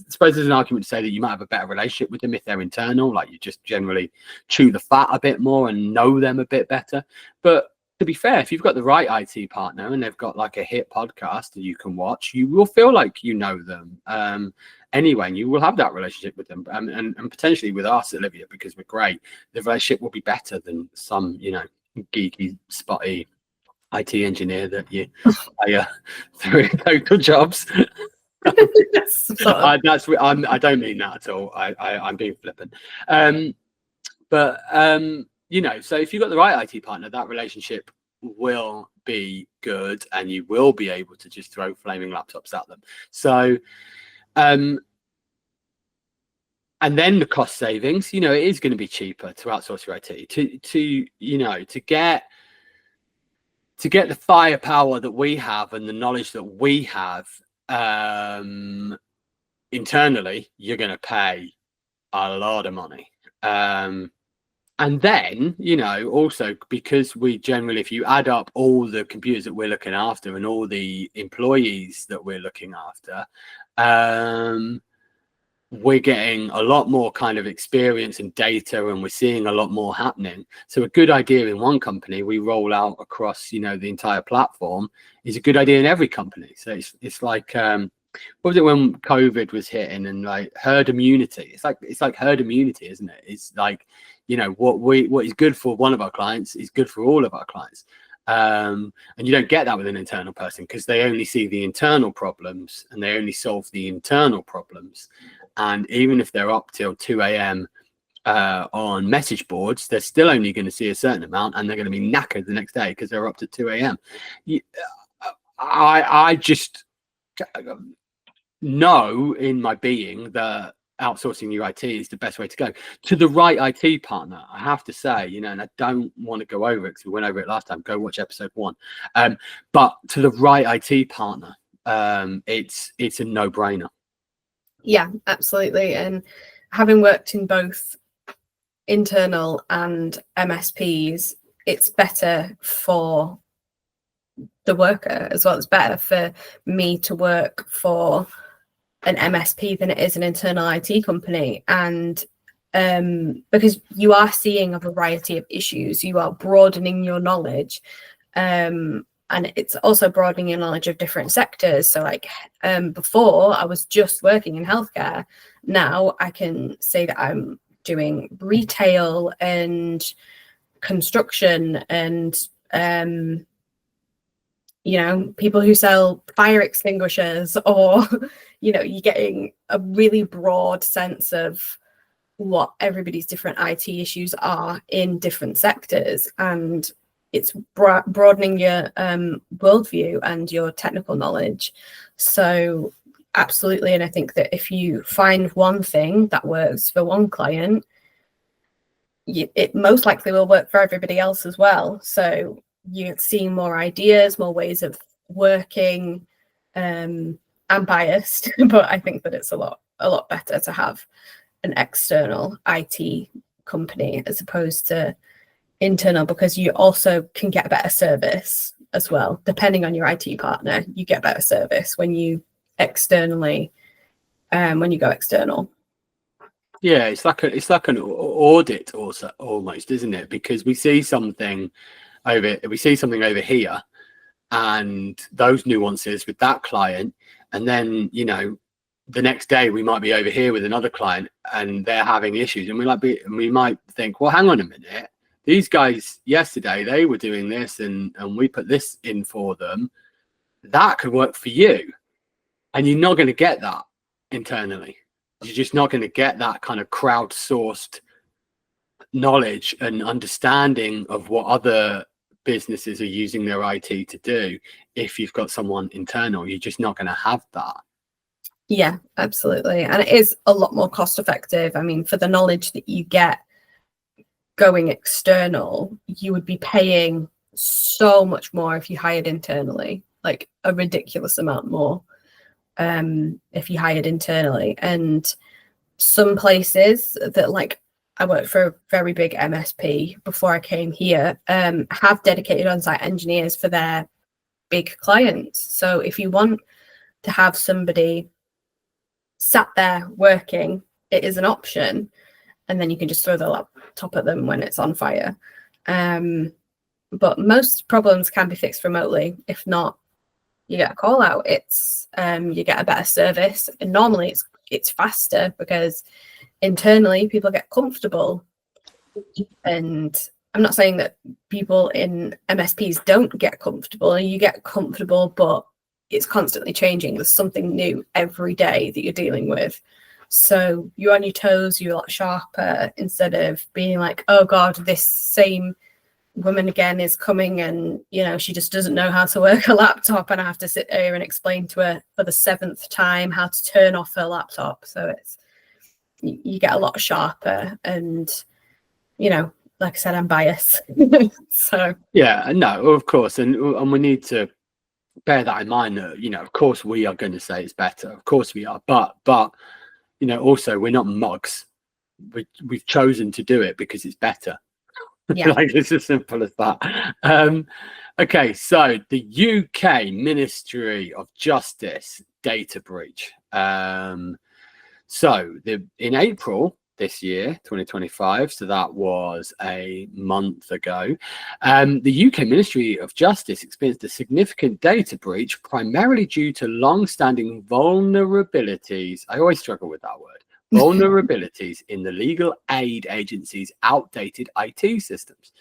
suppose there's an argument to say that you might have a better relationship with them if they're internal, like you just generally chew the fat a bit more and know them a bit better. But to be fair, if you've got the right IT partner and they've got like a hit podcast that you can watch, you will feel like you know them. Anyway, and you will have that relationship with them, and potentially with us, Olivia, because we're great. The relationship will be better than some, you know, geeky, spotty IT engineer that you hire through total jobs. I don't mean that at all. I'm being flippant. But you know, so if you've got the right IT partner, that relationship will be good, and you will be able to just throw flaming laptops at them. So. And then the cost savings, you know, it is going to be cheaper to outsource your IT to you know, to get the firepower that we have and the knowledge that we have internally. You're going to pay a lot of money. And then, you know, also because we generally, if you add up all the computers that we're looking after and all the employees that we're looking after, we're getting a lot more kind of experience and data, and we're seeing a lot more happening. So a good idea in one company we roll out across, you know, the entire platform is a good idea in every company. So it's like what was it when COVID was hitting, and like herd immunity? It's like herd immunity, isn't it? It's like, you know, what is good for one of our clients is good for all of our clients. And you don't get that with an internal person because they only see the internal problems and they only solve the internal problems. And even if they're up till 2 a.m. On message boards, they're still only going to see a certain amount, and they're going to be knackered the next day because they're up to 2 a.m. I just know in my being that outsourcing your IT is the best way to go. To the right IT partner, I have to say, you know, and I don't want to go over it because we went over it last time. Go watch episode 1. But to the right IT partner, it's a no-brainer. Yeah, absolutely. And having worked in both internal and MSPs, it's better for the worker as well. It's better for me to work for an MSP than it is an internal IT company. And because you are seeing a variety of issues, you are broadening your knowledge. And it's also broadening your knowledge of different sectors. So like before I was just working in healthcare. Now I can say that I'm doing retail and construction and, you know, people who sell fire extinguishers, or, you know, you're getting a really broad sense of what everybody's different IT issues are in different sectors. And it's broadening your worldview and your technical knowledge. So absolutely. And I think that if you find one thing that works for one client, it most likely will work for everybody else as well. So you're seeing more ideas, more ways of working. I'm biased, but I think that it's a lot better to have an external IT company as opposed to internal, because you also can get better service as well. Depending on your IT partner, you get better service when you externally, when you go external. Yeah, it's like an audit also, almost, isn't it? Because we see something over here, and those nuances with that client, and then, you know, the next day we might be over here with another client and they're having issues, and we might think, well, hang on a minute, these guys yesterday, they were doing this and we put this in for them. That could work for you. And you're not going to get that internally. You're just not going to get that kind of crowdsourced knowledge and understanding of what other businesses are using their IT to do. If you've got someone internal, you're just not going to have that. Yeah, absolutely. And it is a lot more cost effective. I mean, for the knowledge that you get going external, you would be paying so much more if you hired internally, like a ridiculous amount more if you hired internally. And some places that, like, I worked for a very big MSP before I came here, have dedicated on-site engineers for their big clients. So if you want to have somebody sat there working, it is an option, and then you can just throw the laptop at them when it's on fire. But most problems can be fixed remotely. If not, you get a call out. It's you get a better service, and normally it's faster because internally people get comfortable. And I'm not saying that people in MSPs don't get comfortable. You get comfortable, but it's constantly changing. There's something new every day that you're dealing with. So you're on your toes, you're a lot sharper, instead of being like, oh God, this same woman again is coming, and, you know, she just doesn't know how to work a laptop, and I have to sit here and explain to her for the 7th time how to turn off her laptop. So you get a lot sharper, and, you know, like I said, I'm biased. So yeah, no, of course, and we need to bear that in mind. That, you know, of course we are going to say it's better, of course we are, but you know, also we're not mugs. We've chosen to do it because it's better. Yeah. Like, it's as simple as that. Okay, so the UK Ministry of Justice data breach. In April this year, 2025, so that was a month ago, the UK Ministry of Justice experienced a significant data breach, primarily due to long-standing vulnerabilities. I always struggle with that word. Vulnerabilities in the legal aid agency's outdated IT systems.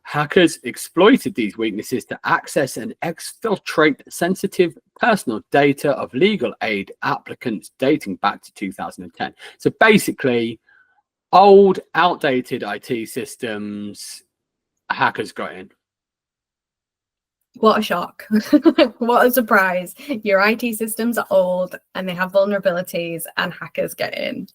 Hackers exploited these weaknesses to access and exfiltrate sensitive personal data of legal aid applicants dating back to 2010. So basically, old, outdated IT systems, hackers got in. What a shock. What a surprise. Your IT systems are old and they have vulnerabilities, and hackers get in.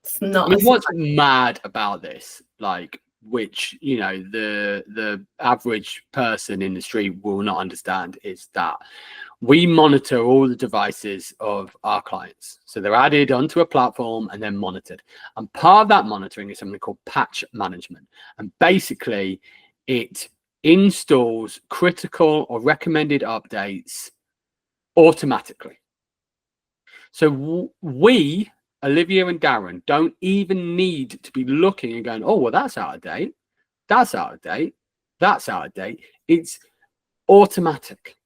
It's not. I mean, what's mad about this, like, which, you know, the average person in the street will not understand, is that we monitor all the devices of our clients. So they're added onto a platform and then monitored. And part of that monitoring is something called patch management. And basically, it installs critical or recommended updates automatically. So we, Olivia and Darren, don't even need to be looking and going, oh, well, that's out of date. That's out of date. That's out of date. It's automatic.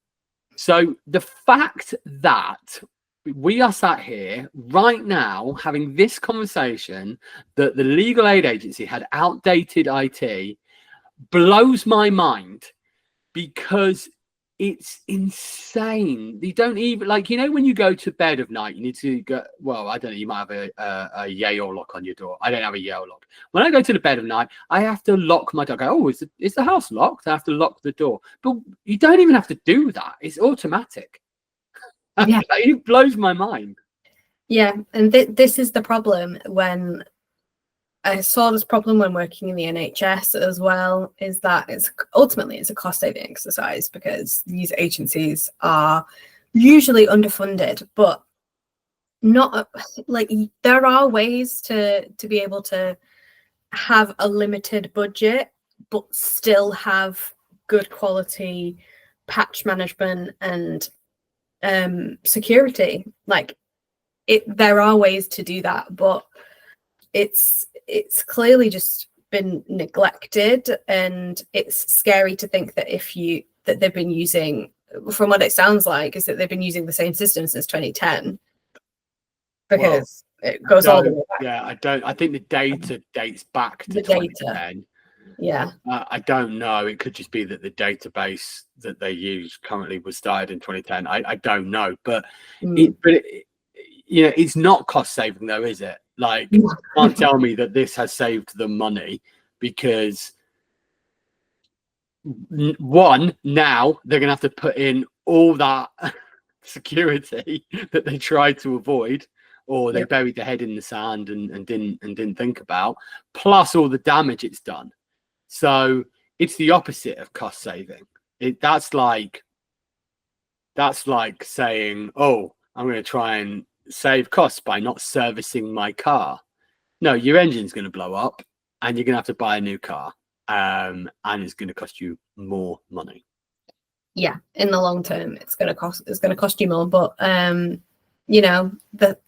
So the fact that we are sat here right now having this conversation that the legal aid agency had outdated IT blows my mind, because it's insane. You don't even, like, you know, when you go to bed at night, you need to go, well, I don't know, you might have a Yale lock on your door. I don't have a Yale lock. When I go to the bed at night, I have to lock my door. I go, oh, is the house locked? I have to lock the door. But you don't even have to do that. It's automatic. Yeah. It blows my mind. Yeah, and this is the problem. When I saw this problem when working in the NHS as well, is that it's a cost-saving exercise, because these agencies are usually underfunded, but not like, there are ways to be able to have a limited budget but still have good quality patch management and security. Like, there are ways to do that, but it's clearly just been neglected, and it's scary to think that that they've been using, from what it sounds like, is that they've been using the same system since 2010, because it goes all the way back. Yeah, I think the data dates back to 2010. Yeah. I don't know. It could just be that the database that they use currently was started in 2010. I don't know, but it's not cost saving though, is it? Like, you can't tell me that this has saved them money, because one, now they're gonna have to put in all that security that they tried to avoid, or they buried their head in the sand and didn't think about, plus all the damage it's done. So it's the opposite of cost saving. That's like saying, oh, I'm going to try and save costs by not servicing my car. No, your engine's going to blow up and you're going to have to buy a new car, and it's going to cost you more money. Yeah, in the long term, it's going to cost you more. But the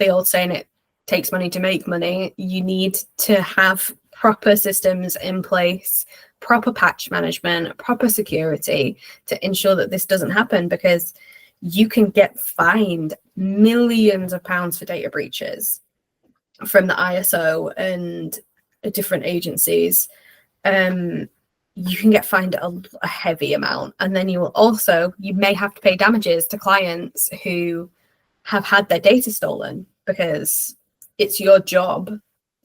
old saying, it takes money to make money. You need to have proper systems in place, proper patch management, proper security to ensure that this doesn't happen, because you can get fined millions of pounds for data breaches from the ISO and different agencies. You can get fined a heavy amount, and then you may have to pay damages to clients who have had their data stolen, because it's your job,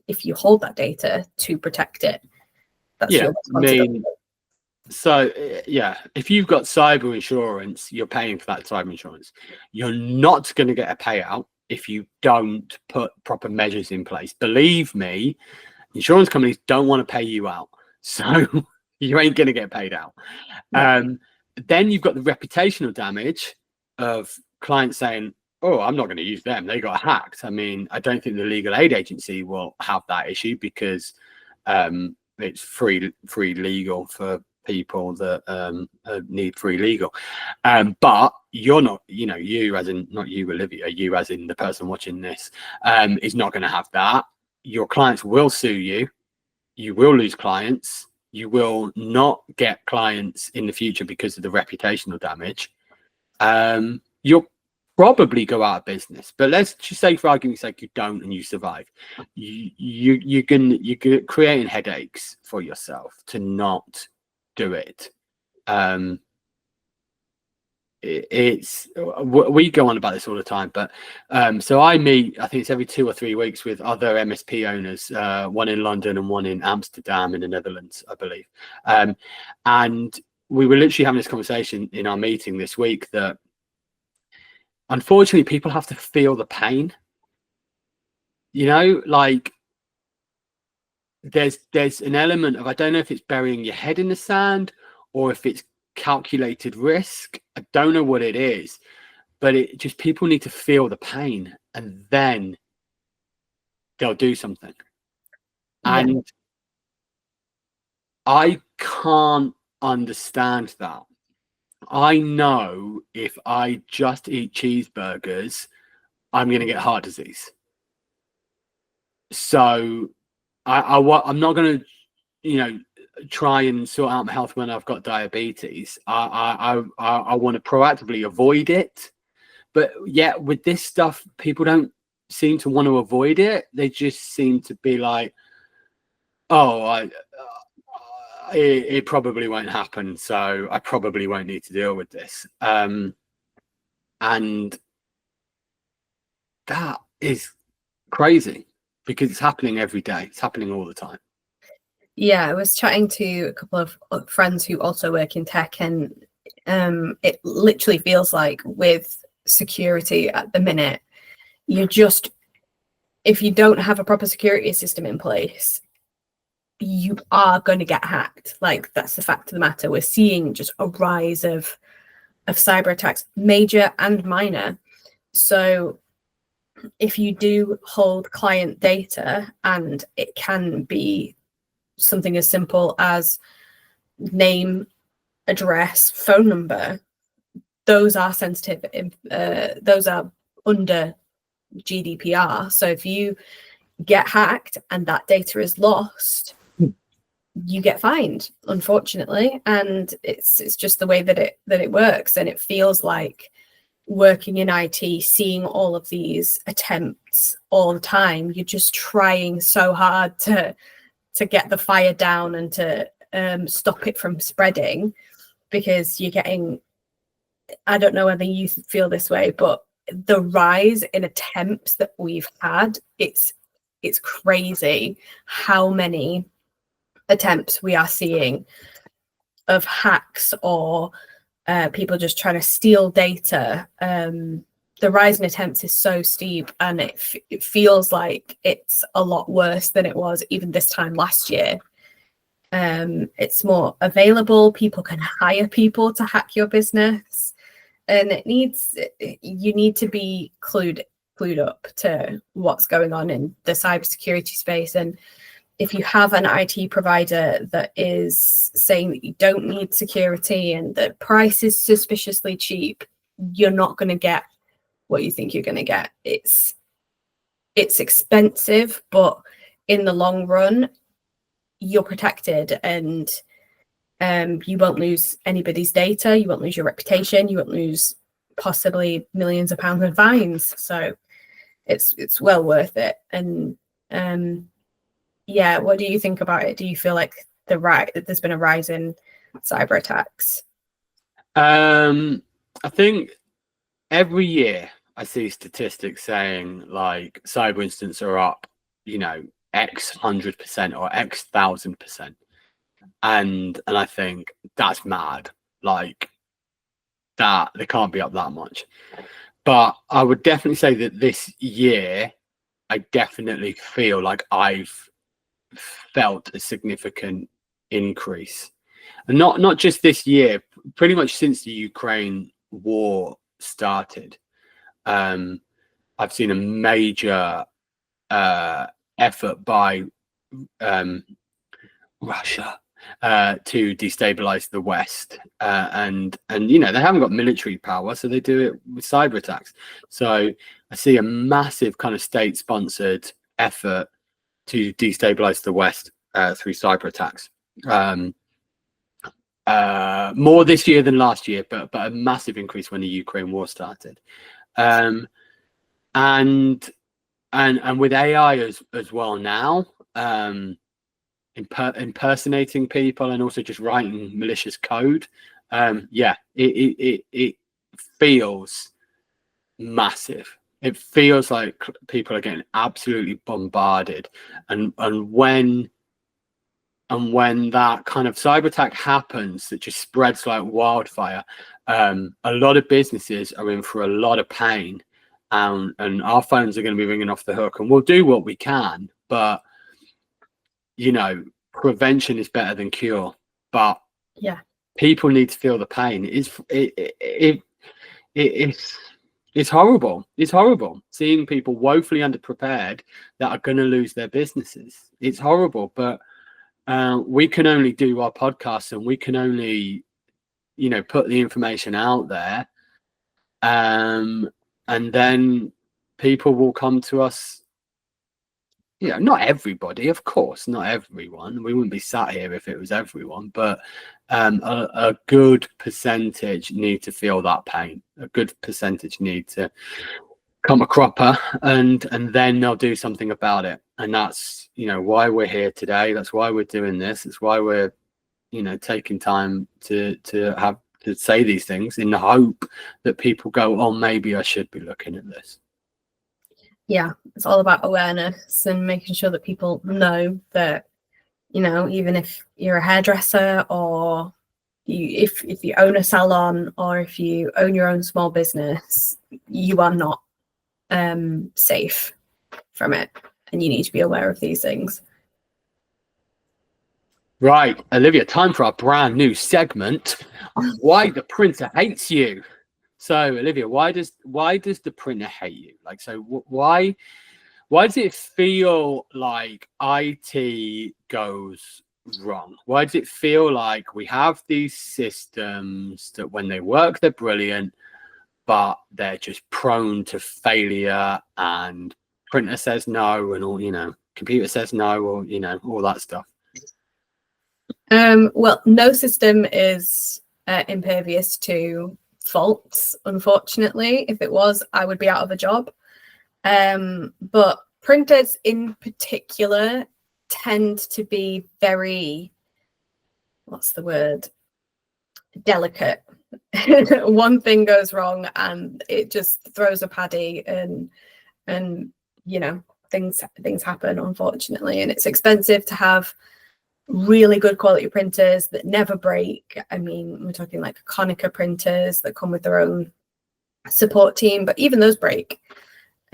if you hold that data, to protect it. That's your responsibility. If you've got cyber insurance, you're paying for that cyber insurance. You're not going to get a payout if you don't put proper measures in place. Believe me, insurance companies don't want to pay you out, so you ain't going to get paid out. Then you've got the reputational damage of clients saying, oh, I'm not going to use them, they got hacked. I mean, I don't think the legal aid agency will have that issue, because it's free legal for people that need free legal. But you're not, you as in, not you, Olivia, you as in the person watching this, is not going to have that. Your clients will sue you. You will lose clients. You will not get clients in the future because of the reputational damage. You'll probably go out of business, but let's just say, for argument's sake, you don't and you survive. You're creating headaches for yourself to not do it. We go on about this all the time, but so I meet, I think it's every 2 or 3 weeks, with other MSP owners, one in London and one in Amsterdam in the Netherlands, I believe. And we were literally having this conversation in our meeting this week, that unfortunately people have to feel the pain, like there's an element of, I don't know if it's burying your head in the sand or if it's calculated risk. I don't know what it is, but it just, people need to feel the pain and then they'll do something. Yeah. And I can't understand that. I know if I just eat cheeseburgers, I'm going to get heart disease. So I'm not going to, try and sort out my health when I've got diabetes. I want to proactively avoid it. But yet with this stuff, people don't seem to want to avoid it. They just seem to be like, oh, it probably won't happen, so I probably won't need to deal with this. And that is crazy because it's happening every day. It's happening all the time. Yeah, I was chatting to a couple of friends who also work in tech, and it literally feels like with security at the minute, if you don't have a proper security system in place, you are going to get hacked. Like, that's the fact of the matter. We're seeing just a rise of cyber attacks, major and minor. So if you do hold client data, and it can be something as simple as name, address, phone number, those are sensitive, those are under GDPR. So if you get hacked and that data is lost, you get fined, unfortunately. And it's just the way that it works. And it feels like, working in IT, seeing all of these attempts all the time, you're just trying so hard to get the fire down and to stop it from spreading, because you're getting, I don't know whether you feel this way, but the rise in attempts that we've had, it's crazy how many attempts we are seeing of hacks or people just trying to steal data. The rise in attempts is so steep, and it feels like it's a lot worse than it was even this time last year. It's more available. People can hire people to hack your business, and you need to be clued up to what's going on in the cybersecurity space. And if you have an IT provider that is saying that you don't need security and the price is suspiciously cheap, you're not going to get what you think you're going to get. It's expensive, but in the long run, you're protected, and you won't lose anybody's data. You won't lose your reputation. You won't lose possibly millions of pounds of fines. So it's well worth it. And yeah, what do you think about it? Do you feel like there's been a rise in cyber attacks? I think every year I see statistics saying like cyber incidents are up, X 100% or X 1000%, and I think that's mad. Like, that they can't be up that much. But I would definitely say that this year, I definitely feel like I've felt a significant increase, and not just this year, pretty much since the Ukraine war started. I've seen a major effort by Russia to destabilize the West, and they haven't got military power, so they do it with cyber attacks. So I see a massive kind of state-sponsored effort to destabilize the West through cyber attacks. More this year than last year, but a massive increase when the Ukraine war started. And with AI as well now, impersonating people and also just writing malicious code. It feels massive. It feels like people are getting absolutely bombarded, and when that kind of cyber attack happens, that just spreads like wildfire, a lot of businesses are in for a lot of pain, and our phones are going to be ringing off the hook, and we'll do what we can, but prevention is better than cure. But yeah, people need to feel the pain. It's It's horrible. It's horrible seeing people woefully underprepared that are going to lose their businesses. It's horrible, but we can only do our podcast, and we can only, put the information out there, and then people will come to us. Not everybody, of course, not everyone. We wouldn't be sat here if it was everyone, but a good percentage need to feel that pain. A good percentage need to come a cropper, and then they'll do something about it. And that's, why we're here today. That's why we're doing this. It's why we're, taking time to say these things, in the hope that people go, oh, maybe I should be looking at this. Yeah, it's all about awareness and making sure that people know that, even if you're a hairdresser, or if you own a salon, or if you own your own small business, you are not safe from it, and you need to be aware of these things. Right, Olivia, time for our brand new segment, Why the Printer Hates You. So, Olivia, why does the printer hate you? Like, so why does it feel like IT goes wrong? Why does it feel like we have these systems that when they work, they're brilliant, but they're just prone to failure, and printer says no, and all, computer says no, or, all that stuff? Well, no system is impervious to faults, unfortunately. If it was, I would be out of a job. But printers in particular tend to be very, delicate. One thing goes wrong and it just throws a paddy, and things happen, unfortunately. And it's expensive to have really good quality printers that never break. I mean, we're talking like Konica printers that come with their own support team, but even those break.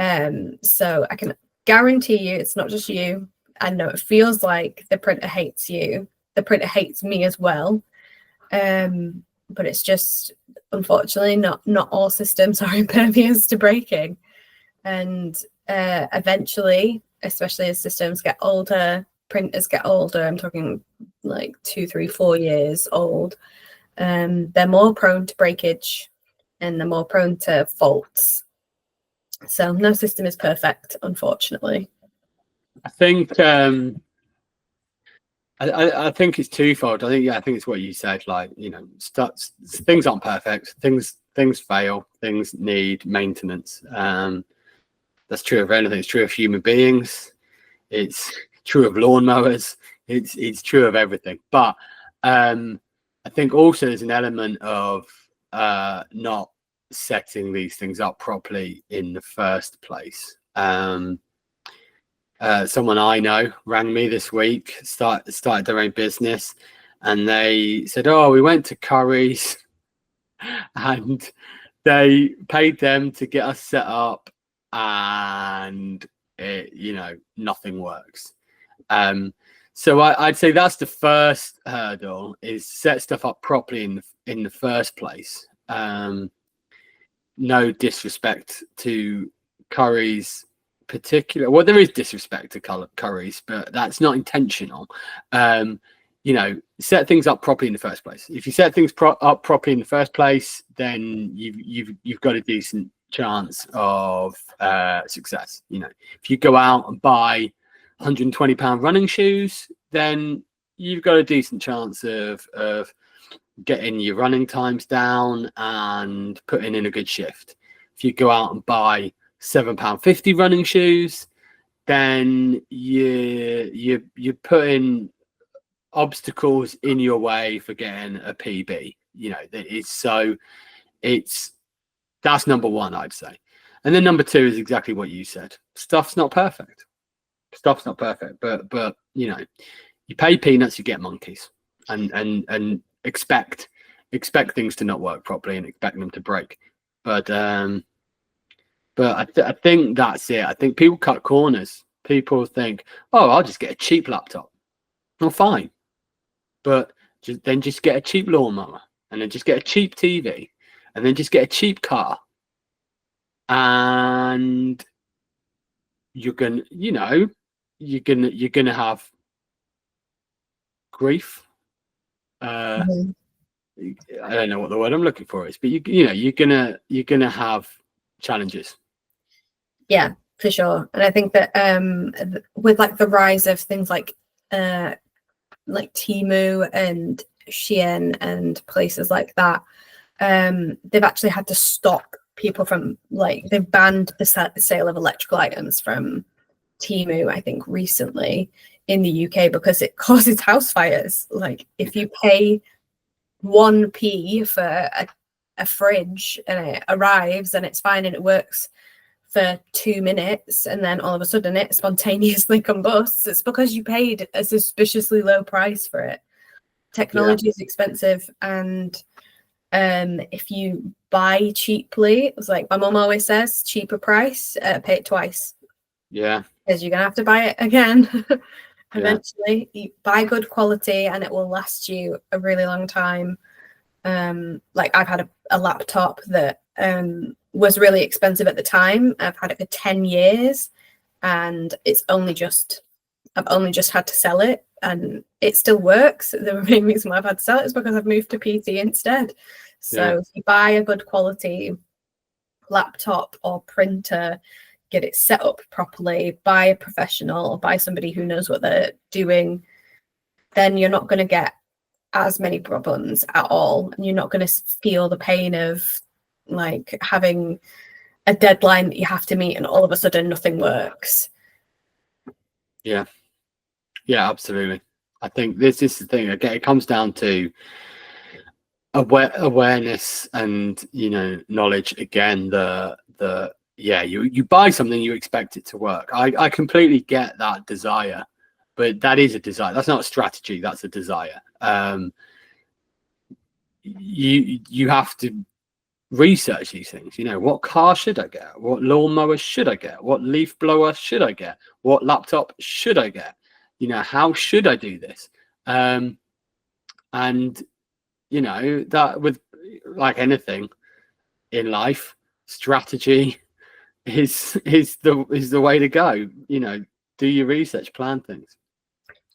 So I can guarantee you it's not just you. I know it feels like the printer hates you. The printer hates me as well. But it's just, unfortunately, not all systems are impervious to breaking. And eventually, especially as systems get older, printers get older, I'm talking like 2, 3, 4 years old, they're more prone to breakage, and they're more prone to faults. So no system is perfect, unfortunately. I think I think it's twofold. I think it's what you said. Like, things aren't perfect. Things fail. Things need maintenance. That's true of anything. It's true of human beings. It's true of lawnmowers. It's true of everything. But I think also there's an element of not setting these things up properly in the first place. Someone I know rang me this week, started their own business, and they said, oh, we went to Curry's and they paid them to get us set up, and nothing works. So I'd say that's the first hurdle, is set stuff up properly in the first place. No disrespect to Curry's particular, well, there is disrespect to Curry's, but that's not intentional. Set things up properly in the first place. If you set things up properly in the first place, then you've got a decent chance of success. If you go out and buy £120 running shoes, then you've got a decent chance of getting your running times down and putting in a good shift. If you go out and buy £7.50 running shoes, then you're putting obstacles in your way for getting a PB. That's number one, I'd say. And then number two is exactly what you said. Stuff's not perfect, but you pay peanuts, you get monkeys, and expect things to not work properly and expect them to break. But I think that's it. I think people cut corners. People think, oh, I'll just get a cheap laptop. Well, fine, but then just get a cheap lawnmower, and then just get a cheap TV, and then just get a cheap car. and you're gonna have grief. Mhm. I don't know what the word I'm looking for is, but you're gonna have challenges. Yeah, for sure. And I think that with like the rise of things like Temu and Shein and places like that, they've actually had to stop people from, like, they've banned the sale of electrical items from Temu, I think, recently in the UK because it causes house fires. Like, if you pay 1p for a fridge and it arrives and it's fine and it works for 2 minutes, and then all of a sudden it spontaneously combusts, it's because you paid a suspiciously low price for it. Technology is expensive, and if you buy cheaply, it's like my mum always says, cheaper price, pay it twice. Yeah, because you're gonna have to buy it again eventually. You buy good quality and it will last you a really long time. Like, I've had a laptop that was really expensive at the time. I've had it for 10 years and I've only just had to sell it, and it still works. The main reason why I've had to sell it is because I've moved to PC instead. So if you buy a good quality laptop or printer, get it set up properly, buy a professional, buy somebody who knows what they're doing, then you're not going to get as many problems at all, and you're not going to feel the pain of like having a deadline that you have to meet and all of a sudden nothing works. Yeah, absolutely. I think this is the thing. Again, it comes down to awareness and knowledge. Again, you buy something, you expect it to work. I completely get that desire, but that is a desire. That's not a strategy. That's a desire. You have to research these things. What car should I get? What lawnmower should I get? What leaf blower should I get? What laptop should I get? How should I do this? And that, with like anything in life, strategy is the way to go. Do your research, plan things.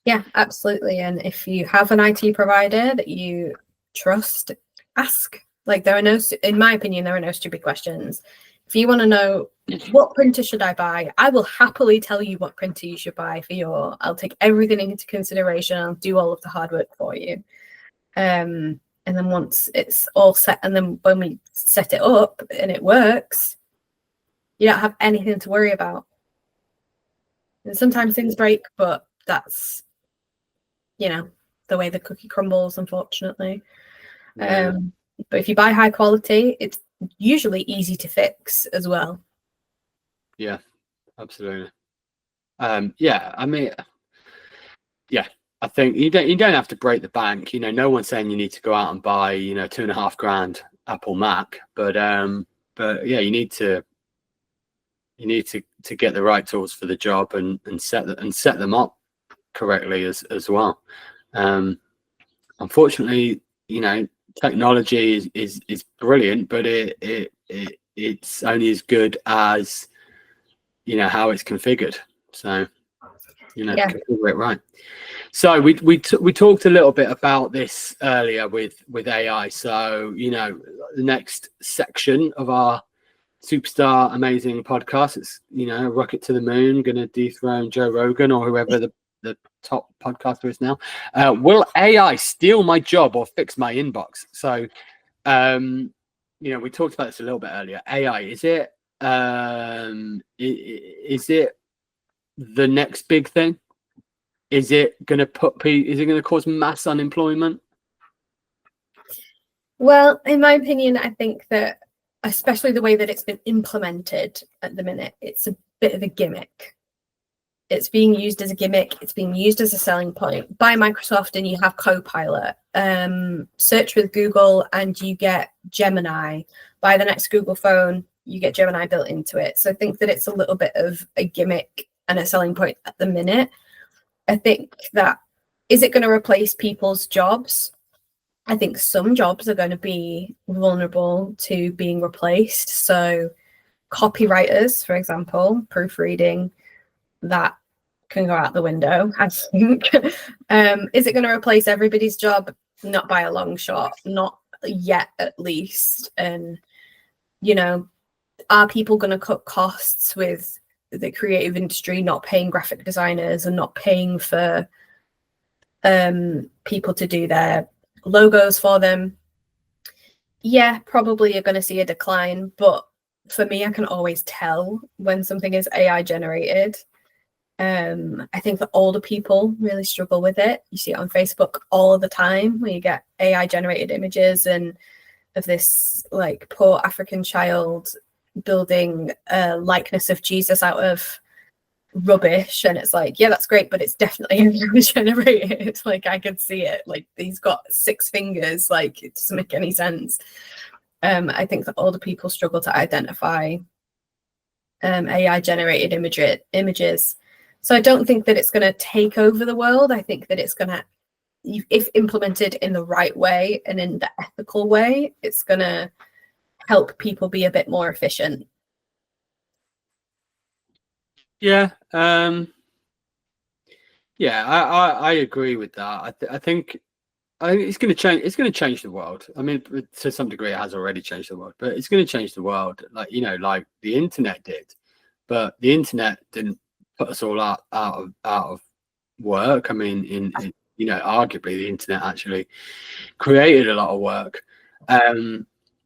Yeah, absolutely. And if you have an IT provider that you trust, ask. Like, in my opinion, there are no stupid questions. If you want to know what printer should I buy, I will happily tell you what printer you should buy I'll take everything into consideration. I'll do all of the hard work for you. And then once it's all set, and then when we set it up and it works, you don't have anything to worry about. And sometimes things break, but that's, the way the cookie crumbles, unfortunately. Yeah. But if you buy high quality, it's usually easy to fix as well. Yeah, absolutely. I mean, I think you don't have to break the bank. No one's saying you need to go out and buy $2,500 Apple Mac, but yeah, you need to get the right tools for the job and set them up correctly as well. Unfortunately, technology is brilliant, but it's only as good as how it's configured. So configure it right. So we talked a little bit about this earlier with AI. So the next section of our superstar amazing podcast, it's rocket to the moon, gonna dethrone Joe Rogan or whoever the top podcaster is now. Will AI steal my job or fix my inbox? So we talked about this a little bit earlier. AI, is it the next big thing? Is it going to cause mass unemployment? Well, in my opinion, I think that, especially the way that it's been implemented at the minute, it's a bit of a gimmick. It's being used as a gimmick. It's being used as a selling point by Microsoft, and you have Copilot. Search with Google and you get Gemini. Buy the next Google phone, you get Gemini built into it. So I think that it's a little bit of a gimmick and a selling point at the minute. I think that, is it going to replace people's jobs? I think some jobs are going to be vulnerable to being replaced. So copywriters, for example, proofreading, that can go out the window, I think. Is it going to replace everybody's job? Not by a long shot, not yet at least. And, you know, are people going to cut costs with the creative industry not paying graphic designers and not paying for people to do their logos for them? Yeah, probably you're going to see a decline, but for me, I can always tell when something is AI generated. I think that older people really struggle with it. You see it on Facebook all the time, where you get AI generated images and of this like poor African child building a likeness of Jesus out of rubbish, and it's like, yeah, that's great, but it's definitely AI generated. Like, I could see it, like he's got 6 fingers, like it doesn't make any sense. I think that older people struggle to identify AI generated images. So I don't think that it's going to take over the world. I think that it's going to, if implemented in the right way and in the ethical way, it's going to help people be a bit more efficient. Yeah. Yeah, I agree with that. I think it's going to change. It's going to change the world. I mean, to some degree, it has already changed the world, but it's going to change the world, like, you know, like the internet did. But the internet didn't put us all out of work. I mean, in you know, arguably the internet actually created a lot of work.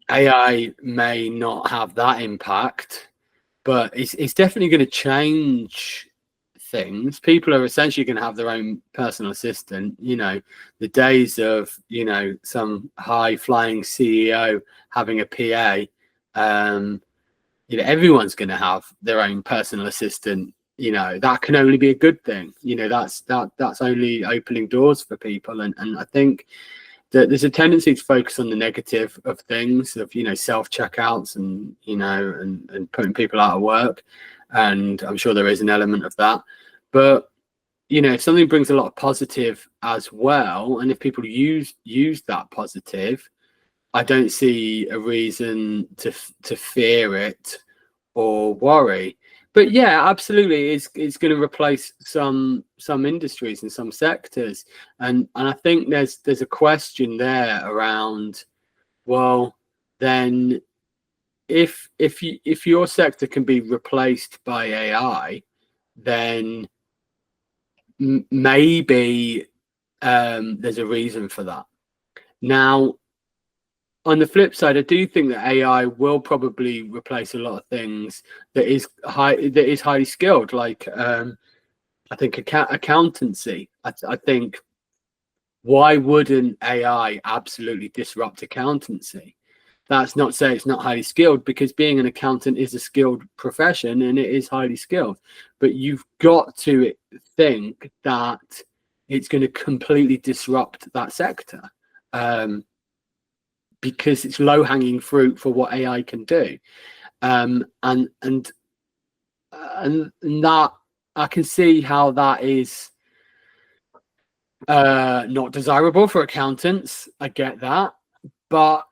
AI may not have that impact, but it's definitely going to change things. People are essentially going to have their own personal assistant. You know, the days of, you know, some high flying CEO having a PA, you know, everyone's going to have their own personal assistant. You know, that can only be a good thing. You know, that's only opening doors for people. And I think that there's a tendency to focus on the negative of things, of, you know, self checkouts and, you know, and putting people out of work. And I'm sure there is an element of that. But, you know, if something brings a lot of positive as well, and if people use that positive, I don't see a reason to fear it or worry. But yeah, absolutely, it's going to replace some industries and some sectors, and I think there's a question there around, well, then if your sector can be replaced by AI, then maybe there's a reason for that. Now, on the flip side, I do think that AI will probably replace a lot of things that is highly skilled, like I think accountancy. I think, why wouldn't AI absolutely disrupt accountancy? That's not to say it's not highly skilled, because being an accountant is a skilled profession and it is highly skilled. But you've got to think that it's going to completely disrupt that sector. Because it's low-hanging fruit for what AI can do, and that I can see how that is not desirable for accountants. I get that, but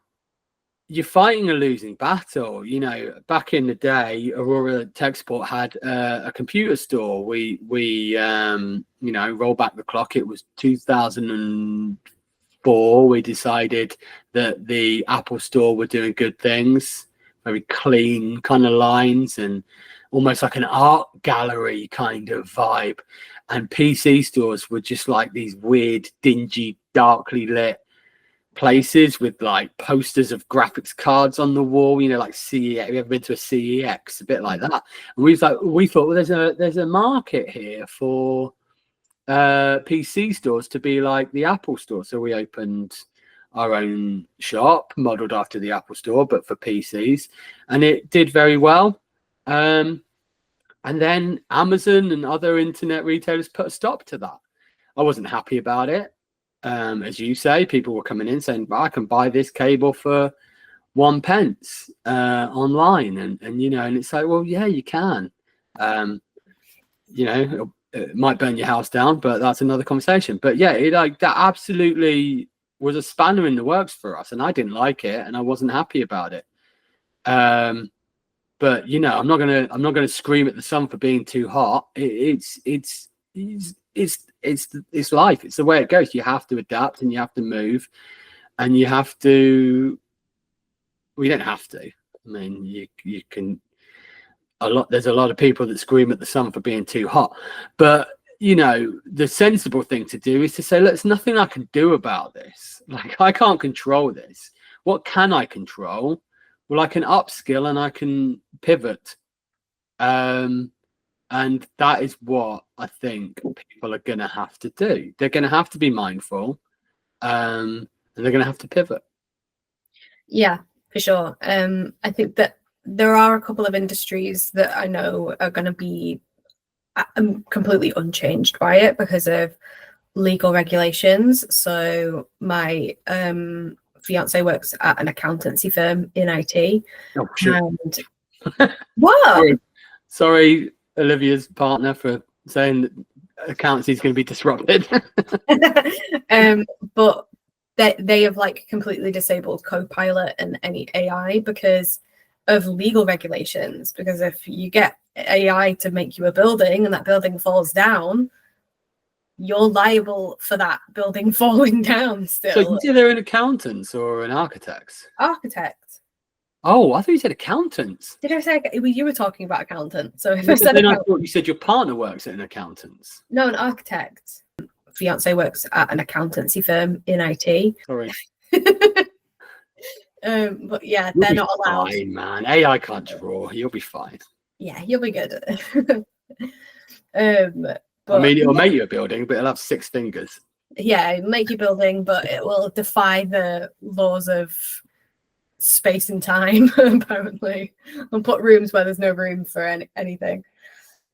you're fighting a losing battle. You know, back in the day, Aurora Techsport had a computer store. We you know, roll back the clock, it was 2004. We decided that the Apple store were doing good things, very clean kind of lines and almost like an art gallery kind of vibe. And PC stores were just like these weird, dingy, darkly lit places with like posters of graphics cards on the wall, you know, like CEX. Have you ever been to a CEX? A bit like that. And we thought, well, there's a market here for PC stores to be like the Apple store. So we opened our own shop modeled after the Apple store, but for PCs, and it did very well. And then Amazon and other internet retailers put a stop to that. I wasn't happy about it. As you say, people were coming in saying, well, I can buy this cable for 1 pence online, and you know, and it's like, well, yeah, you can. You know, it might burn your house down, but that's another conversation. But yeah, like that absolutely was a spanner in the works for us, and I didn't like it, and I wasn't happy about it. But I'm not gonna scream at the sun for being too hot. It's life. It's the way it goes. You have to adapt, and you have to move, and you have to. Well, you don't have to. I mean, you can. There's a lot of people that scream at the sun for being too hot, but the sensible thing to do is to say, look, there's nothing I can do about this. Like, I can't control this. What can I control? Well, I can upskill and I can pivot. And that is what I think people are going to have to do. They're going to have to be mindful, and they're going to have to pivot. Yeah, for sure. I think that there are a couple of industries that I know are going to be completely unchanged by it because of legal regulations. So my fiance works at an accountancy firm in IT. Oh, shit. And what? Sorry, Olivia's partner, for saying that accountancy is going to be disrupted. But they have like completely disabled Copilot and any AI because of legal regulations. Because if you get AI to make you a building and that building falls down, you're liable for that building falling down still. So you say they're an accountants or an architects? Architect. Oh, I thought you said accountants. Did I say you were talking about accountant? So if I said then I thought you said your partner works at an accountant's. No, an architect. Fiance works at an accountancy firm in IT. Sorry. But yeah, they're not allowed. Fine, man. AI can't draw. You'll be fine. Yeah, you'll be good. I mean, it'll make you a building, but it'll have 6 fingers. Yeah, it'll make you a building, but it will defy the laws of space and time, apparently. And put rooms where there's no room for anything.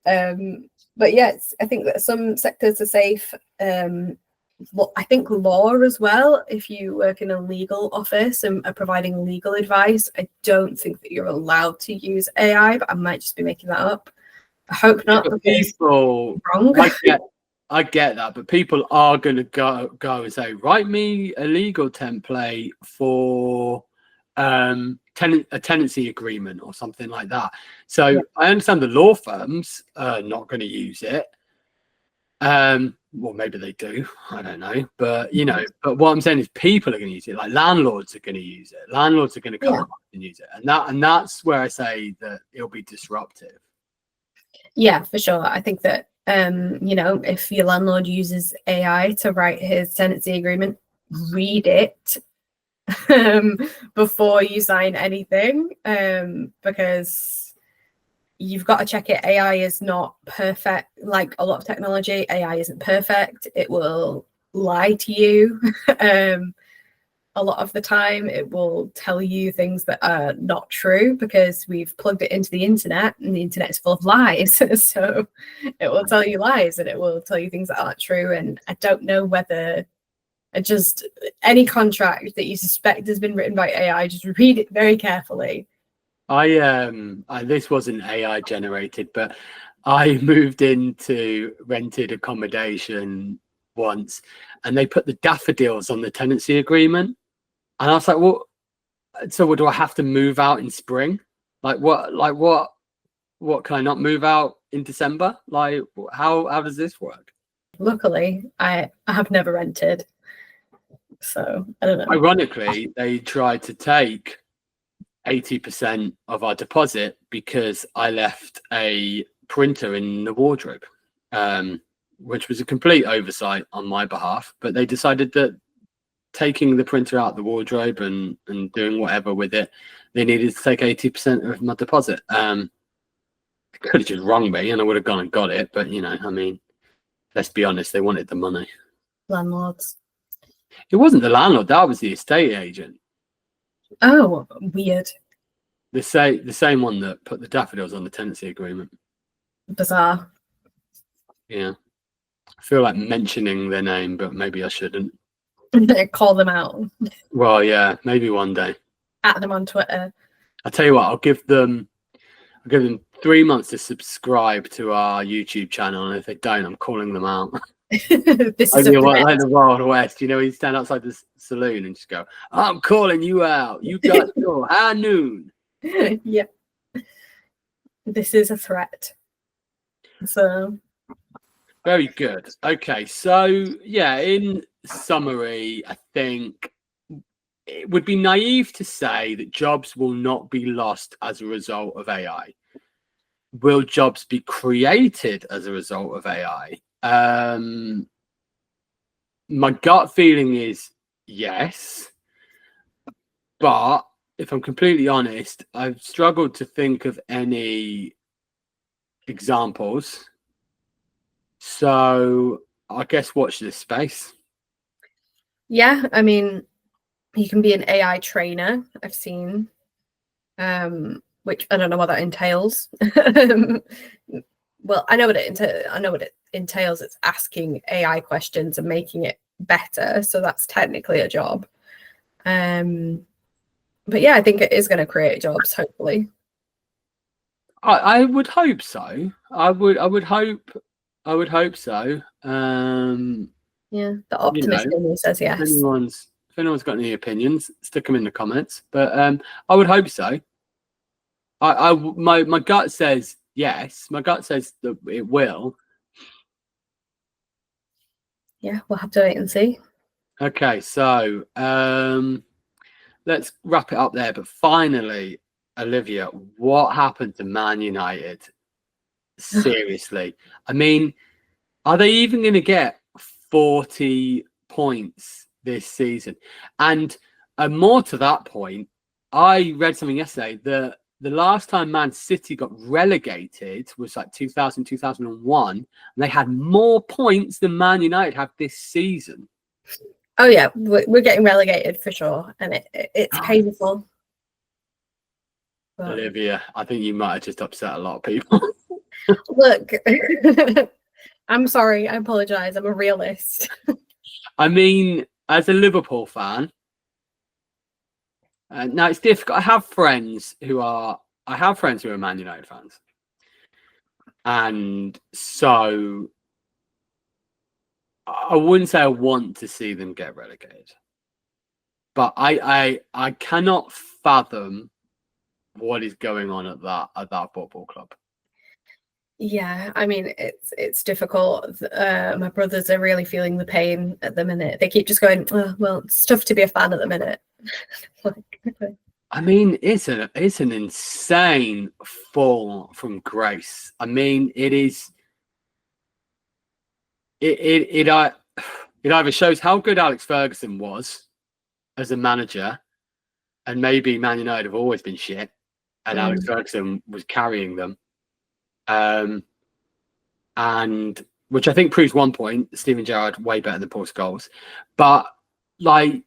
But yes, I think that some sectors are safe. I think law as well. If you work in a legal office and are providing legal advice, I don't think that you're allowed to use AI, but I might just be making that up. I hope not. People, wrong. I get that, but people are going to go and say, write me a legal template for a tenancy agreement or something like that. So yeah. I understand the law firms are not going to use it. Well, maybe they do. I don't know. But, but what I'm saying is people are going to use it. Like landlords are going to use it. Landlords are going to come up and use it. And that's where I say that it'll be disruptive. Yeah, for sure. I think that, if your landlord uses AI to write his tenancy agreement, read it before you sign anything, because you've got to check it. AI is not perfect. Like a lot of technology, AI isn't perfect. It will lie to you. A lot of the time it will tell you things that are not true because we've plugged it into the internet and the internet is full of lies. So it will tell you lies and it will tell you things that aren't true. And I don't know whether just any contract that you suspect has been written by AI, just read it very carefully. This wasn't AI generated, but I moved into rented accommodation once and they put the daffodils on the tenancy agreement. And I was like, well, so what, do I have to move out in spring? What can I not move out in December? Like, how does this work? Luckily, I have never rented. So I don't know. Ironically, they tried to take 80% of our deposit because I left a printer in the wardrobe, which was a complete oversight on my behalf. But they decided that taking the printer out the wardrobe and doing whatever with it, they needed to take 80% of my deposit. They could have just rung me and I would have gone and got it. But, I mean, let's be honest, they wanted the money. Landlords. It wasn't the landlord, that was the estate agent. Oh, weird. The same one that put the daffodils on the tenancy agreement. Bizarre. Yeah. I feel like mentioning their name, but maybe I shouldn't. Call them out. Well, yeah, maybe one day. At them on Twitter. I'll tell you what, I'll give them 3 months to subscribe to our YouTube channel, and if they don't, I'm calling them out. This is like the Wild West, you stand outside the saloon and just go, I'm calling you out. You got your high noon. Yeah. This is a threat. So very good. Okay, so yeah, in summary, I think it would be naive to say that jobs will not be lost as a result of AI. Will jobs be created as a result of AI? My gut feeling is yes, but if I'm completely honest, I've struggled to think of any examples. So I guess watch this space. yeah, I mean, you can be an AI trainer, I've seen, which I don't know what that entails. Well, I know what it entails. It's asking AI questions and making it better. So that's technically a job. But yeah, I think it is going to create jobs, hopefully. I would hope so. I would hope so. Yeah, the optimist in me says yes. If anyone's got any opinions, stick them in the comments. But I would hope so. My gut says yes. My gut says that it will. Yeah, we'll have to wait and see. Okay, so let's wrap it up there. But finally, Olivia, what happened to Man United? Seriously, I mean, are they even going to get 40 points this season? And more to that point, I read something yesterday that the last time Man City got relegated was like 2000, 2001, and they had more points than Man United have this season. Oh yeah, we're getting relegated for sure, and it's painful. But Olivia, I think you might have just upset a lot of people. Look, I'm sorry. I apologize. I'm a realist. I mean, as a Liverpool fan, now it's difficult. I have friends who are Man United fans, and so I wouldn't say I want to see them get relegated, but I cannot fathom what is going on at that football club. Yeah, I mean, it's difficult. My brothers are really feeling the pain at the minute. They keep just going, oh, well, it's tough to be a fan at the minute. Like, okay. I mean, it's an insane fall from grace. I mean, it is. It either shows how good Alex Ferguson was as a manager, and maybe Man United have always been shit, and Alex Ferguson was carrying them. And which I think proves one point: Steven Gerrard way better than Paul Scholes. But like,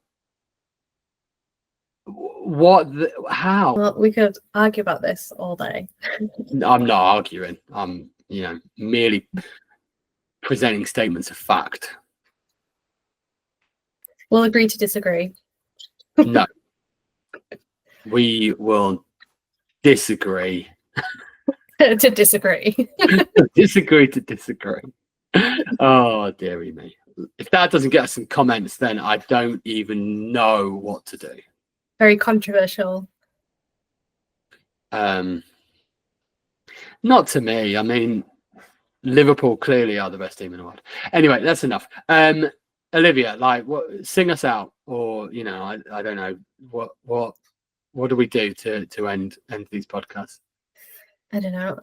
how? Well, we could argue about this all day. I'm not arguing. I'm merely presenting statements of fact. We'll agree to disagree. No, we will disagree. To disagree. Disagree to disagree. Oh, dearie me. If that doesn't get us some comments, then I don't even know what to do. Very controversial. Not to me. I mean, Liverpool clearly are the best team in the world. Anyway, that's enough. Olivia, like, sing us out, or I don't know what do we do to end these podcasts? I don't know.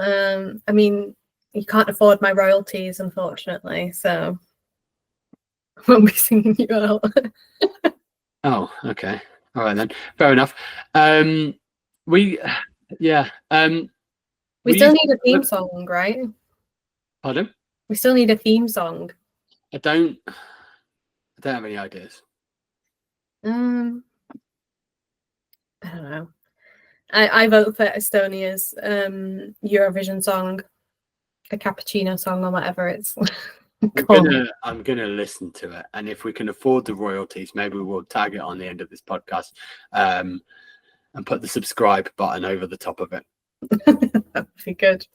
I mean, you can't afford my royalties, unfortunately, so I won't be singing you out. Oh, okay. All right then. Fair enough. We still need a theme song, right? Pardon? We still need a theme song. I don't have any ideas. I don't know. I vote for Estonia's Eurovision song, a cappuccino song, or whatever it's called. I'm gonna listen to it, and if we can afford the royalties, maybe we'll tag it on the end of this podcast, and put the subscribe button over the top of it. That'd be good.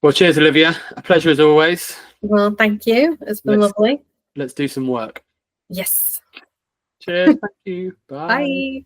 Well, cheers, Olivia. A pleasure as always. Well, thank you. It's been lovely. Let's do some work. Yes. Cheers. Thank you. Bye. Bye.